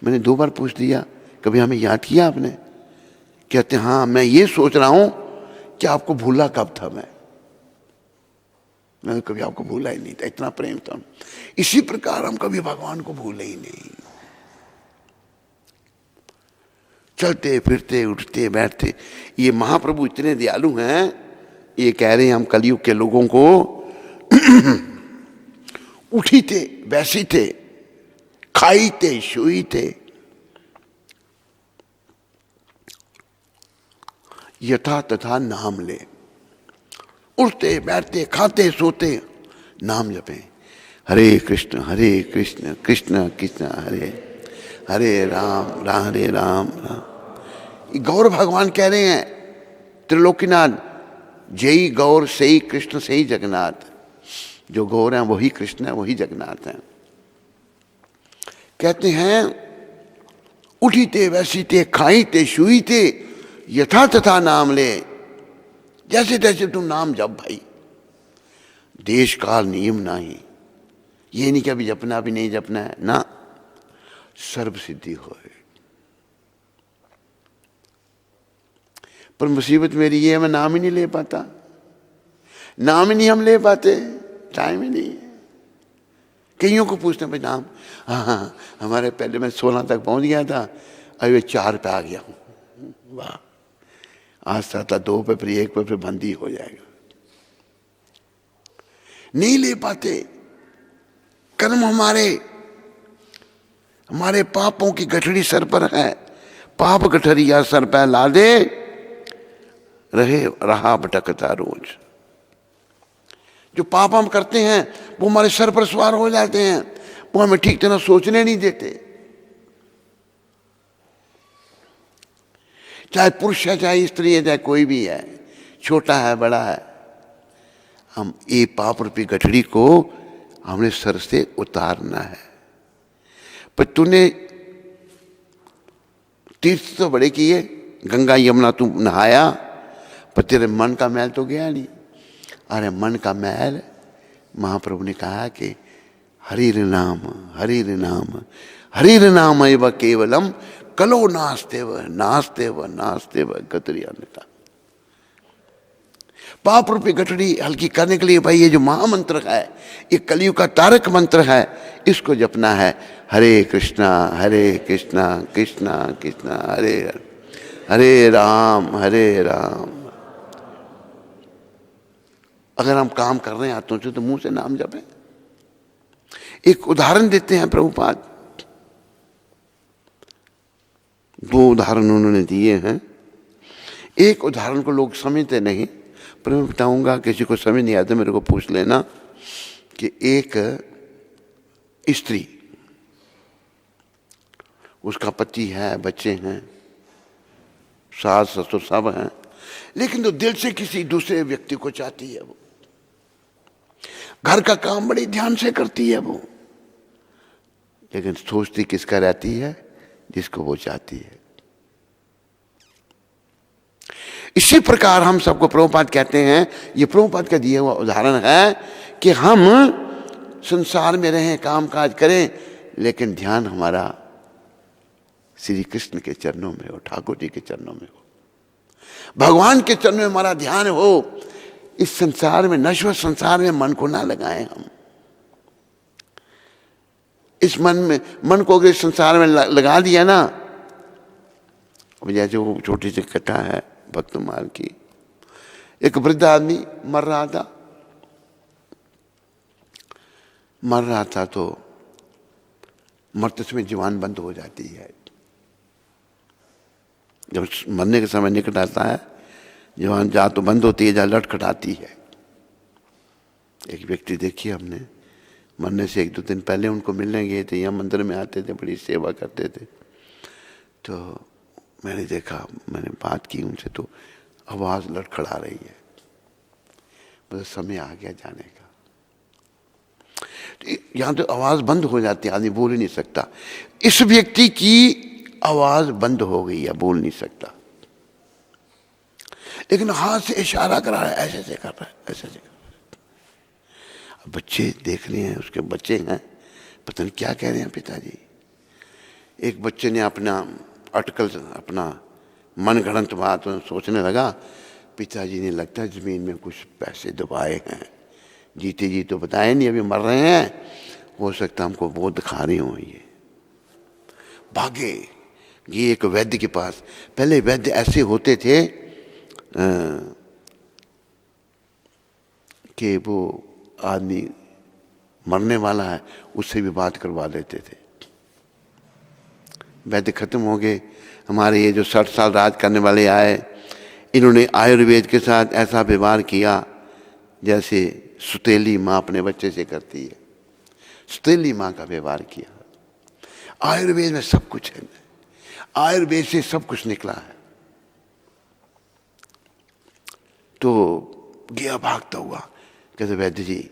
मैंने 2 बार पूछ दिया, कभी हमें याद किया आपने? कहते हाँ, मैं ये सोच रहा हूं कि आपको भूला कब था। मैं कभी आपको भूला ही नहीं था, इतना प्रेम था। इसी प्रकार हम कभी भगवान को भूले ही नहीं। चलते फिरते उठते बैठते, ये महाप्रभु इतने दयालु हैं, ये कह रहे हैं हम कलयुग के लोगों को उठी थे बैसी थे, खाई थे सोई थे, यथा तथा नाम ले। उठते बैठते खाते सोते नाम जपे, हरे कृष्ण कृष्ण कृष्ण हरे हरे राम हरे राम राम। गौर भगवान कह रहे हैं, त्रिलोकीनाथ, जय गौर सही कृष्ण सही जगन्नाथ। जो गौर हैं वही कृष्ण है, वही जगन्नाथ हैं। कहते हैं उठी ते वैसी ते खाई ते शुई ते, यथा तथा नाम ले। जैसे तैसे तुम नाम जप भाई, देश काल नियम नहीं। ये नहीं कि अभी जपना भी नहीं जपना है ना, सर्व सिद्धि हो। पर मुसीबत मेरी ये है, मैं नाम ही नहीं ले पाता। नाम ही नहीं हम ले पाते, टाइम ही नहीं है। कईयों को पूछते हैं भाई नाम, हाँ हमारे पहले मैं 16 तक पहुंच गया था, अभी 4 पे आ गया हूं। वाह, आज था 2 पे, फिर 1 पे, फिर बंदी हो जाएगा। नहीं ले पाते। कर्म हमारे पापों की गठड़ी सर पर है, पाप गठरिया सर पर ला दे, रहा भटकता रोज। जो पाप हम करते हैं वो हमारे सर पर सवार हो जाते हैं, वो हमें ठीक तरह सोचने नहीं देते। चाहे पुरुष है, चाहे स्त्री है, चाहे कोई भी है, छोटा है बड़ा है, हम ये पाप रूपी गठड़ी को हमने सर से उतारना है। पर तूने तीर्थ तो बड़े किए, गंगा यमुना तू नहाया, पर तेरे मन का मैल तो गया नहीं। अरे मन का मैल, महाप्रभु ने कहा कि हरिर नाम एव केवलम कलो नास्तेव गतरियान्विता। पाप रूपी गठड़ी हल्की करने के लिए भाई ये जो महामंत्र है, ये कलयुग का तारक मंत्र है, इसको जपना है। हरे कृष्णा कृष्णा कृष्णा हरे हरे राम। अगर हम काम कर रहे हैं हाथों से तो मुंह से नाम जपें। एक उदाहरण देते हैं प्रभुपाद, 2 उदाहरण उन्होंने दिए हैं। एक उदाहरण को लोग समझते नहीं, पर मैं बताऊंगा, किसी को समझ नहीं आता मेरे को पूछ लेना। कि एक स्त्री, उसका पति है, बच्चे हैं, सास ससुर सब हैं, लेकिन तो दिल से किसी दूसरे व्यक्ति को चाहती है। वो घर का काम बड़ी ध्यान से करती है वो, लेकिन सोचती किसका रहती है? जिसको वो चाहती है। इसी प्रकार हम सबको प्रभुपाद कहते हैं, ये प्रभुपाद का दिया हुआ उदाहरण है कि हम संसार में रहें, काम काज करें, लेकिन ध्यान हमारा श्री कृष्ण के चरणों में हो, ठाकुर जी के चरणों में हो, भगवान के चरणों में हमारा ध्यान हो। इस संसार में, नश्वर संसार में मन को ना लगाएं हम। इस मन को अगर संसार में लगा दिया ना, जैसे वो छोटी सी कथा है भक्तमाल की, एक वृद्ध आदमी मर रहा था तो मरते समय जीवान बंद हो जाती है। जब मरने का समय निकट आता है, जवान जहाँ तो बंद होती है, जहाँ लटखटाती है। एक व्यक्ति देखिए, हमने मरने से 1-2 दिन पहले उनको मिलने गए थे, यहाँ मंदिर में आते थे, बड़ी सेवा करते थे। तो मैंने देखा, मैंने बात की उनसे, तो आवाज़ लड़खड़ा रही है, बस समय आ गया जाने का। तो यहाँ तो आवाज़ बंद हो जाती है, आदमी बोल ही नहीं सकता। इस व्यक्ति की आवाज़ बंद हो गई है, बोल नहीं सकता, लेकिन हाथ से इशारा करा रहा है, ऐसे ऐसे कर रहा है, ऐसे ऐसे कर रहा है। अब बच्चे देख रहे हैं, उसके बच्चे हैं, पता नहीं क्या कह रहे हैं पिताजी। एक बच्चे ने अपना अटकल, अपना मनगढ़ंत बात सोचने लगा, पिताजी ने लगता है ज़मीन में कुछ पैसे दबाए हैं, जीते जी तो बताए नहीं, अभी मर रहे हैं, हो सकता हमको वो दिखा रही हो। ये भागे, ये एक वैद्य के पास। पहले वैद्य ऐसे होते थे कि वो आदमी मरने वाला है, उससे भी बात करवा लेते थे। वैद्य खत्म हो गए, हमारे ये जो 60 साल राज करने वाले आए, इन्होंने आयुर्वेद के साथ ऐसा व्यवहार किया जैसे सुतेली माँ अपने बच्चे से करती है। सुतेली माँ का व्यवहार किया। आयुर्वेद में सब कुछ है, आयुर्वेद से सब कुछ निकला है। तो गया भागता हुआ, कहते वैद्य जी,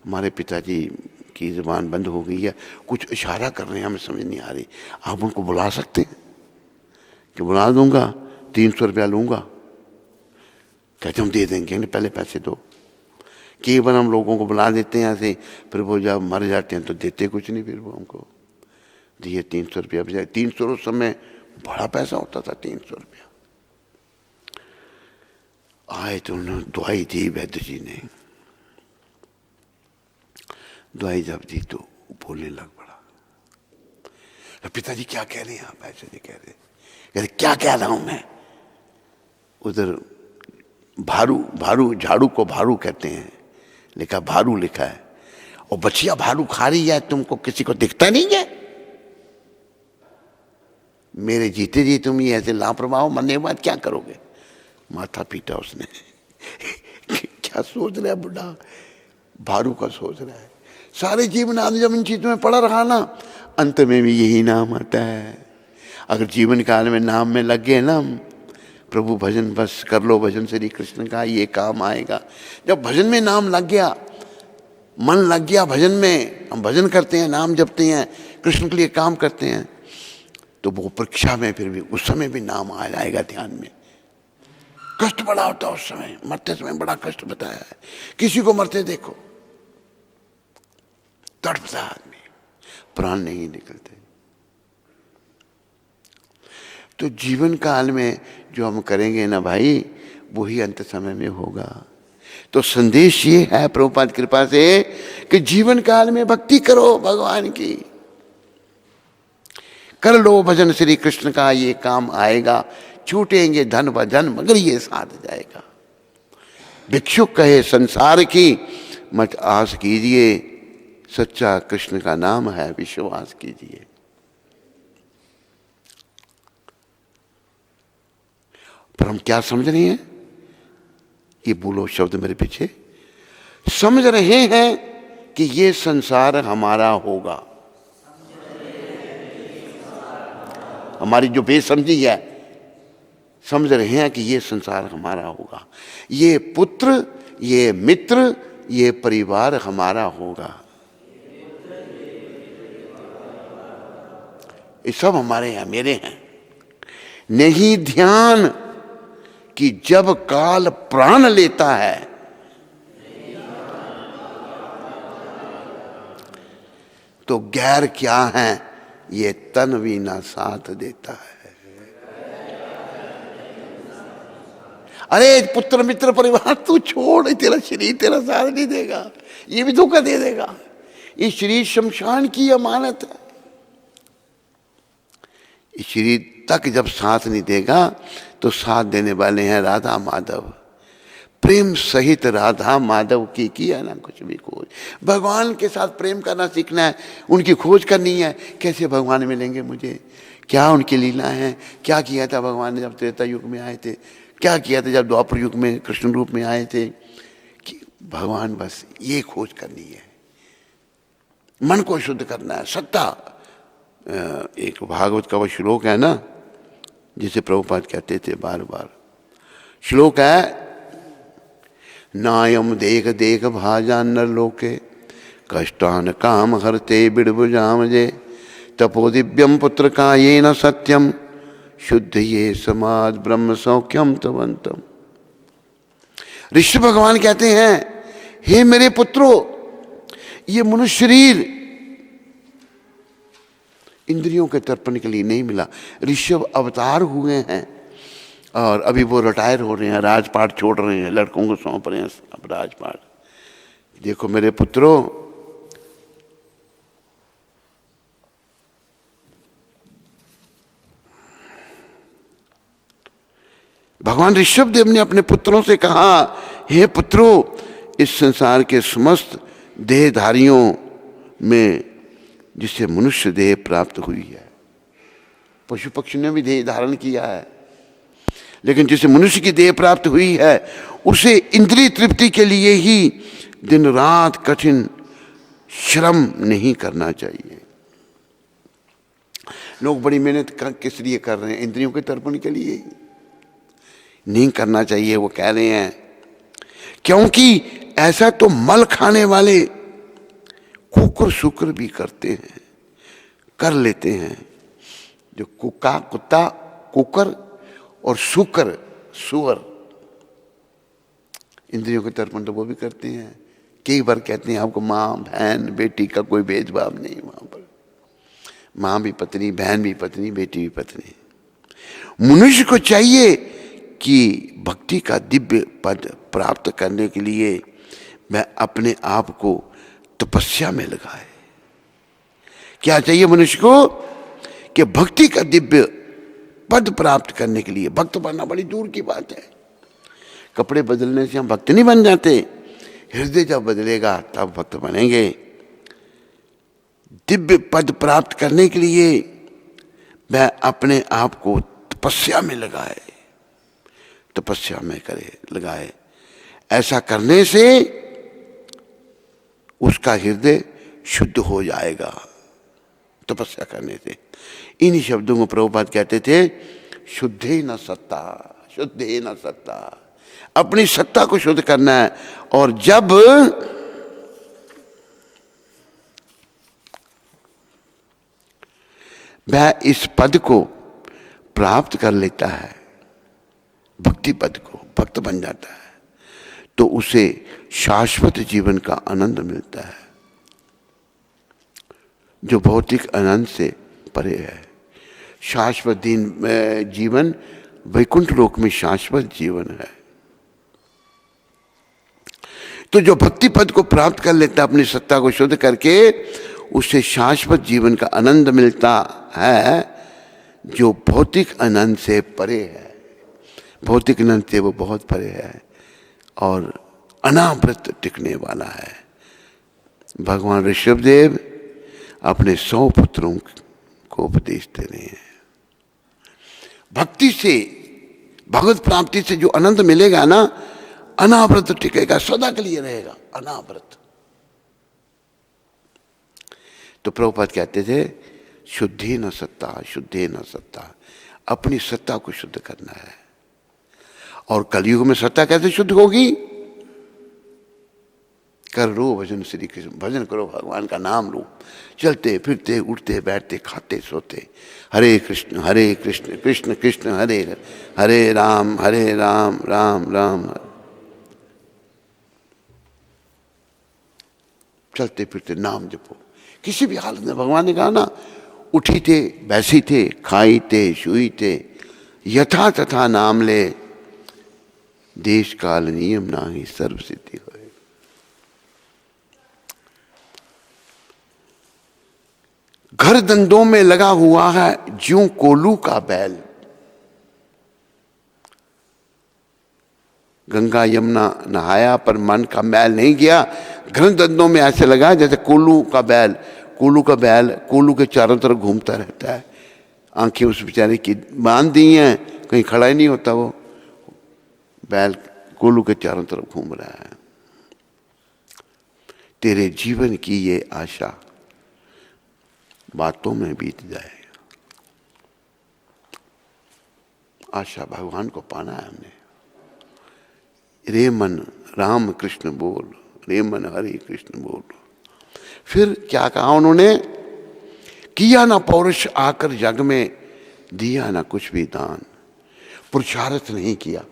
हमारे पिताजी की ज़ुबान बंद हो गई है, कुछ इशारा कर रहे हैं, हमें समझ नहीं आ रही, आप उनको बुला सकते हैं? कि बुला दूंगा, 300 रुपया लूंगा। कहते हम दे देंगे, पहले पैसे दो। केवल हम लोगों को बुला देते हैं ऐसे, फिर वो जब मर जाते हैं तो देते कुछ नहीं, फिर वो हमको दिए 300 रुपया। 300 उस समय बड़ा पैसा होता था, 300 रुपया। आए तो उन्होंने दवाई दी, वैद्य जी ने दवाई जब दी तो बोलने लग पड़ा। पिताजी क्या कह रहे हैं आप? ऐसे नहीं कह रहे। कहते क्या कह रहा हूं मैं? उधर भारू, भारू, झाड़ू को भारू कहते हैं, लिखा भारू लिखा है, और बच्चिया भारू खा रही है, तुमको किसी को दिखता नहीं है? मेरे जीते जी तुम ये ऐसे लापरवाह हो, मरने के बाद क्या करोगे? माथा पीटा उसने। क्या सोच रहा है बुढ़ा? भारू का सोच रहा है। सारे जीवन आदमी जब इन चीजों में पड़ा रहा ना, अंत में भी यही नाम आता है। अगर जीवन काल में नाम में लग गए ना, प्रभु भजन बस कर लो, भजन श्री कृष्ण का, ये काम आएगा। जब भजन में नाम लग गया, मन लग गया भजन में, हम भजन करते हैं, नाम जपते हैं, कृष्ण के लिए काम करते हैं, तो वो परीक्षा में फिर भी उस समय भी नाम आ जाएगा ध्यान में। कष्ट बड़ा होता है उस समय, मरते समय बड़ा कष्ट बताया है। किसी को मरते देखो, तड़पता आदमी, प्राण नहीं निकलते। तो जीवन काल में जो हम करेंगे ना भाई, वही अंत समय में होगा। तो संदेश ये है प्रभुपाद कृपा से कि जीवन काल में भक्ति करो भगवान की, कर लो भजन श्री कृष्ण का, ये काम आएगा। छूटेंगे धन व जन, मगर ये साथ जाएगा। भिक्षुक कहे संसार की, मत आस कीजिए, सच्चा कृष्ण का नाम है, विश्वास कीजिए। पर हम क्या समझ रहे हैं? ये बोलो शब्द मेरे पीछे। समझ रहे हैं कि ये संसार हमारा होगा। हमारी जो बेसमझी है, समझ रहे हैं कि ये संसार हमारा होगा, ये पुत्र, ये मित्र, ये परिवार हमारा होगा, ये सब हमारे हैं, मेरे हैं। नहीं ध्यान कि जब काल प्राण लेता है, तो गैर क्या है, ये तन भी ना साथ देता है। अरे पुत्र मित्र परिवार तू छोड़, तेरा शरीर तेरा साथ नहीं देगा, ये भी धोखा दे देगा। ये शरीर शमशान की अमानत है। ये शरीर तक जब साथ नहीं देगा, तो साथ देने वाले हैं राधा माधव। प्रेम सहित राधा माधव की किया ना कुछ भी खोज। भगवान के साथ प्रेम करना सीखना है, उनकी खोज करनी है। कैसे भगवान मिलेंगे मुझे, क्या उनकी लीला है, क्या किया था भगवान ने जब त्रेता युग में आए थे, क्या किया था जब द्वापर युग में कृष्ण रूप में आए थे, कि भगवान, बस ये खोज करनी है, मन को शुद्ध करना है। सत्ता, एक भागवत का वो श्लोक है ना, जिसे प्रभुपाद कहते थे बार बार, श्लोक है, नायम देख देख भाजान नर लोके कष्टान काम हरते बिड़बुजाम जे तपो दिव्यम पुत्र का ये न सत्यम शुद्ध ये समाज ब्रह्म सौख्यम तवंतम। ऋषि भगवान कहते हैं, हे मेरे पुत्रों, ये मनुष्य शरीर इंद्रियों के तर्पण के लिए नहीं मिला। ऋषभ अवतार हुए हैं और अभी वो रिटायर हो रहे हैं, राजपाट छोड़ रहे हैं, लड़कों को सौंप रहे हैं अब राजपाट। देखो मेरे पुत्रों, भगवान ऋषभ देव ने अपने पुत्रों से कहा, हे पुत्रों, इस संसार के समस्त देहधारियों में जिसे मनुष्य देह प्राप्त हुई है, पशु पक्षी ने भी देह धारण किया है, लेकिन जिसे मनुष्य की देह प्राप्त हुई है उसे इंद्रिय तृप्ति के लिए ही दिन रात कठिन श्रम नहीं करना चाहिए। लोग बड़ी मेहनत किस लिए कर रहे हैं, इंद्रियों के तर्पण के लिए नहीं करना चाहिए। वो कह रहे हैं क्योंकि ऐसा तो मल खाने वाले कुकुर शुक्र भी करते हैं, कर लेते हैं। जो कुत्ता कुकर और शुक्र सुअर, इंद्रियों के तर्पण तो वो भी करते हैं। कई बार कहते हैं आपको माँ बहन बेटी का कोई भेदभाव नहीं, वहां पर माँ भी पत्नी, बहन भी पत्नी, बेटी भी पत्नी। मनुष्य को चाहिए कि भक्ति का दिव्य पद प्राप्त करने के लिए मैं अपने आप को तपस्या में लगाए। क्या चाहिए मनुष्य को, कि भक्ति का दिव्य पद प्राप्त करने के लिए, भक्त बनना बड़ी दूर की बात है। कपड़े बदलने से हम भक्त नहीं बन जाते, हृदय जब बदलेगा तब भक्त बनेंगे। दिव्य पद प्राप्त करने के लिए मैं अपने आप को तपस्या में लगाए, तपस्या में लगाए। ऐसा करने से उसका हृदय शुद्ध हो जाएगा, तपस्या करने से। इन्हीं शब्दों को प्रभुपाद कहते थे, शुद्धे न सत्ता, शुद्धे न सत्ता। अपनी सत्ता को शुद्ध करना है। और जब वह इस पद को प्राप्त कर लेता है, भक्ति पद को, भक्त बन जाता है, तो उसे शाश्वत जीवन का आनंद मिलता है, जो भौतिक आनंद से परे है। शाश्वत जीवन वैकुंठ लोक में शाश्वत जीवन है। तो जो भक्ति पद को प्राप्त कर लेता है अपनी सत्ता को शुद्ध करके, उसे शाश्वत जीवन का आनंद मिलता है, जो भौतिक आनंद से परे है। भौतिक आनंद से वो बहुत परे है और अनावृत टिकने वाला है। भगवान ऋषभदेव अपने 100 पुत्रों को उपदेश दे रहे हैं। भक्ति से, भगवत प्राप्ति से जो आनंद मिलेगा ना, अनावृत टिकेगा, सदा के लिए रहेगा, अनावृत। तो प्रभुपाद कहते थे, शुद्धि न सत्ता, शुद्धि न सत्ता। अपनी सत्ता को शुद्ध करना है। और कलयुग में सत्ता कैसे शुद्ध होगी? कर लो भजन श्री कृष्ण, भजन करो, भगवान का नाम लो, चलते फिरते उठते बैठते खाते सोते, हरे कृष्ण कृष्ण कृष्ण हरे हरे, हरे राम राम राम। चलते फिरते नाम जपो किसी भी हालत में। भगवान ने कहा ना, उठी थे बैसी थे, खाई थे शुई थे, यथा तथा नाम ले, देश काल नियम नाही सर्व सिद्धि होए। घर धंधों में लगा हुआ है ज्यों कोलू का बैल, गंगा यमुना नहाया पर मन का मैल नहीं गया। ग्रंथदंडों में ऐसे लगा जैसे कोल्लू का बैल कोल्लू के चारों तरफ घूमता रहता है। आंखें उस बेचारे की बांध दी हैं, कहीं खड़ा ही नहीं होता वो बैल, कोल्लू के चारों तरफ घूम रहा है। तेरे जीवन की ये आशा बातों में बीत जाए। आशा भगवान को पाना है हमने। रे मन राम कृष्ण बोल, रे मन हरे कृष्ण बोल। फिर क्या कहा उन्होंने? किया ना पौरुष आकर जग में, दिया ना कुछ भी दान। पुरुषार्थ नहीं किया,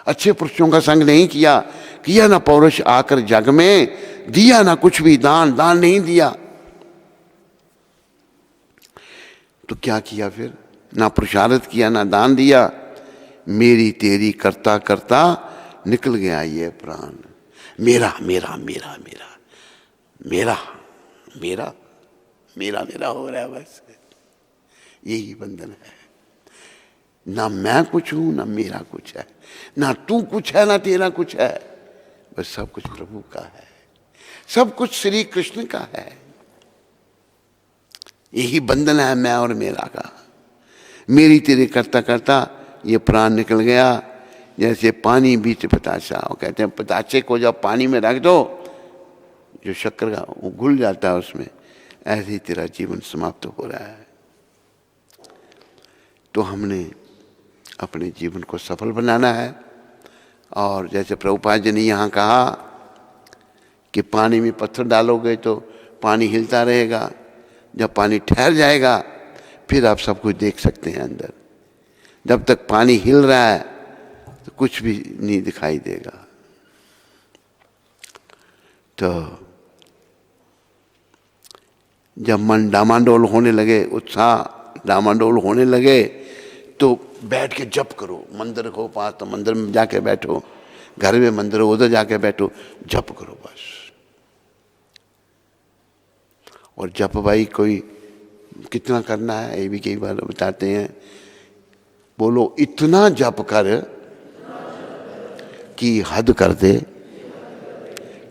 अच्छे पुरुषों का संग नहीं किया। किया ना पौरुष आकर जग में, दिया ना कुछ भी दान, दान नहीं दिया। तो क्या किया फिर? ना पुरुषार्थ किया ना दान दिया। मेरी तेरी करता करता निकल गया ये प्राण। मेरा मेरा मेरा मेरा मेरा मेरा मेरा मेरा हो रहा है बस। यही बंधन है। ना मैं कुछ हूं ना मेरा कुछ है, ना तू कुछ है ना तेरा कुछ है, बस सब कुछ प्रभु का है, सब कुछ श्री कृष्ण का है। यही बंधन है मैं और मेरा का। मेरी तेरे करता करता ये प्राण निकल गया। जैसे पानी बीच पताशा, वो कहते हैं पताशे को जब पानी में रख दो, जो शक्कर का वो घुल जाता है उसमें, ऐसे ही तेरा जीवन समाप्त हो रहा है। तो हमने अपने जीवन को सफल बनाना है। और जैसे प्रभुपाद जी ने यहाँ कहा कि पानी में पत्थर डालोगे तो पानी हिलता रहेगा, जब पानी ठहर जाएगा फिर आप सब कुछ देख सकते हैं अंदर। जब तक पानी हिल रहा है तो कुछ भी नहीं दिखाई देगा। तो जब मन डामाडोल होने लगे, उत्साह डामाडोल होने लगे, तो बैठ के जप करो। मंदिर हो पास तो मंदिर में जाके बैठो, घर में मंदिर हो उधर जाके बैठो, जप करो बस। और जप भाई कोई कितना करना है ये भी कई बार बताते हैं। बोलो इतना जप कर कि हद कर दे,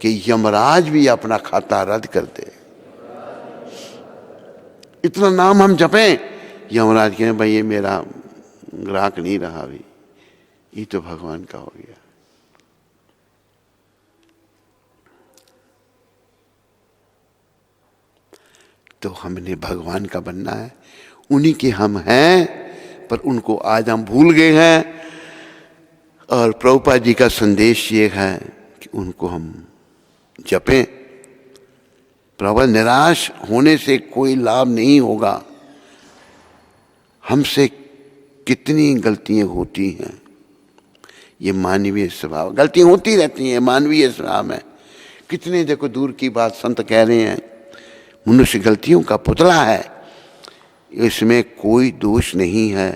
कि यमराज भी अपना खाता रद्द कर दे। इतना नाम हम जपें, यमराज कहें भाई ये मेरा ग्राहक नहीं रहा अभी, ये तो भगवान का हो गया। तो हमने भगवान का बनना है, उन्हीं के हम हैं, पर उनको आज हम भूल गए हैं। और प्रभुपाद जी का संदेश ये है कि उनको हम जपें। प्रभु निराश होने से कोई लाभ नहीं होगा। हमसे कितनी गलतियां होती हैं, ये मानवीय स्वभाव, गलतियां होती रहती हैं, मानवीय स्वभाव है। कितने देखो दूर की बात संत कह रहे हैं, मनुष्य गलतियों का पुतला है, इसमें कोई दोष नहीं है।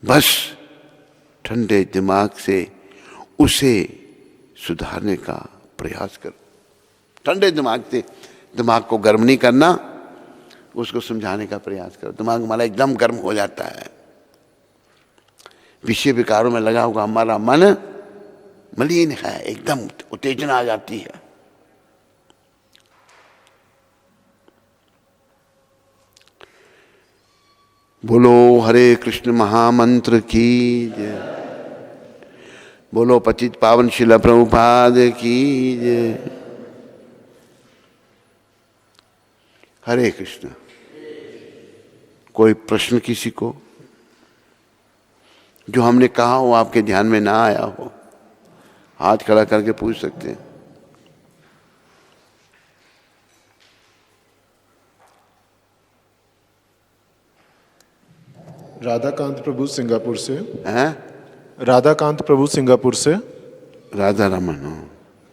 बस ठंडे दिमाग से उसे सुधारने का प्रयास करो। ठंडे दिमाग से, दिमाग को गर्म नहीं करना, उसको समझाने का प्रयास करो। दिमाग हमारा एकदम गर्म हो जाता है, विषय विकारों में लगा होगा, हमारा मन मलिन है, एकदम उत्तेजना आ जाती है। बोलो हरे कृष्ण महामंत्र की जय। बोलो पतित पावन शिला प्रभुपाद की जय। हरे कृष्ण। कोई प्रश्न किसी को जो हमने कहा हो आपके ध्यान में ना आया हो, हाथ खड़ा करके पूछ सकते हैं। राधाकांत प्रभु सिंगापुर से। हैं? राधाकांत प्रभु सिंगापुर से। राधा रमन हो।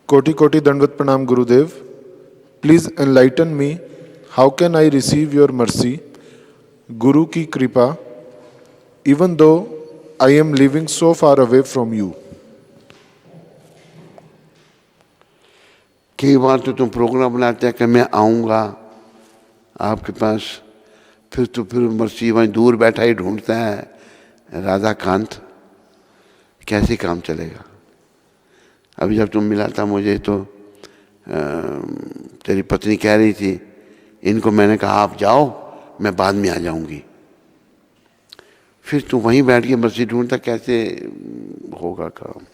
कोटि कोटि दंडवत प्रणाम गुरुदेव। Please enlighten me, how can I receive your mercy, गुरु की कृपा, even though I am living so far away from you. कई बार तो तुम प्रोग्राम बनाते हैं कि मैं आऊँगा आपके पास, फिर मर्सी वहीं दूर बैठा ही ढूंढता है राधाकांत कैसे काम चलेगा। अभी जब तुम मिला था मुझे तो तेरी पत्नी कह रही थी, इनको मैंने कहा आप जाओ, मैं बाद में आ जाऊंगी। फिर तू वहीं बैठ के मर्जी ढूंढता, कैसे होगा काम।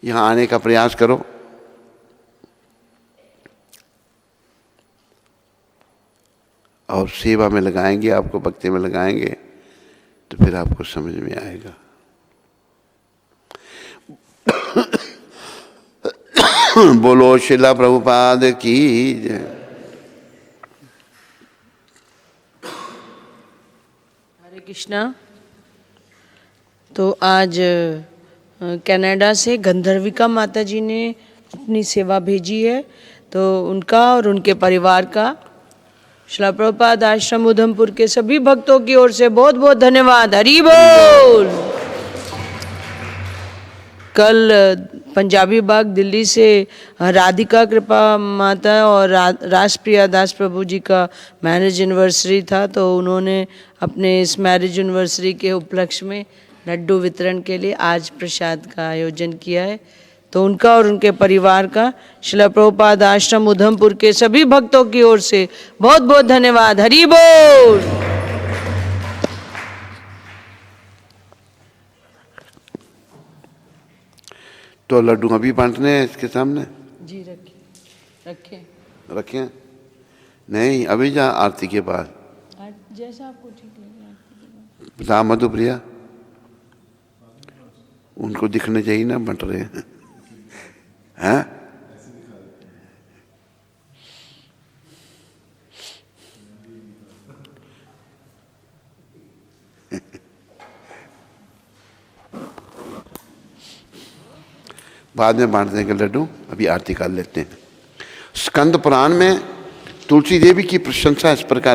यहाँ आने का प्रयास करो। और सेवा में लगाएंगे, आपको भक्ति में लगाएंगे तो फिर आपको समझ में आएगा। बोलो शिला प्रभुपाद की जय। हरे कृष्णा। तो आज कनाडा से गंधर्विका माता जी ने अपनी सेवा भेजी है, तो उनका और उनके परिवार का श्रील प्रभुपाद आश्रम उधमपुर के सभी भक्तों की ओर से बहुत बहुत धन्यवाद। हरि बोल। कल पंजाबी बाग दिल्ली से राधिका कृपा माता और राजप्रिया दास प्रभु जी का मैरिज एनिवर्सरी था, तो उन्होंने अपने इस मैरिज एनिवर्सरी के उपलक्ष्य में लड्डू वितरण के लिए आज प्रसाद का आयोजन किया है। तो उनका और उनके परिवार का श्रील प्रभुपाद आश्रम उधमपुर के सभी भक्तों की ओर से बहुत बहुत धन्यवाद। हरि बोल। तो लड्डू अभी बांटने हैं इसके सामने? जी रखिए रखिए रखें? नहीं, अभी जा आरती के बाद। जैसा आपको ठीक लगे। बता मधुप्रिया, उनको दिखने चाहिए ना बंट रहे हैं। हैं? बाद में बांट देंगे लड्डू, अभी आरती कर लेते हैं। स्कंद पुराण में तुलसी देवी की प्रशंसा इस प्रकार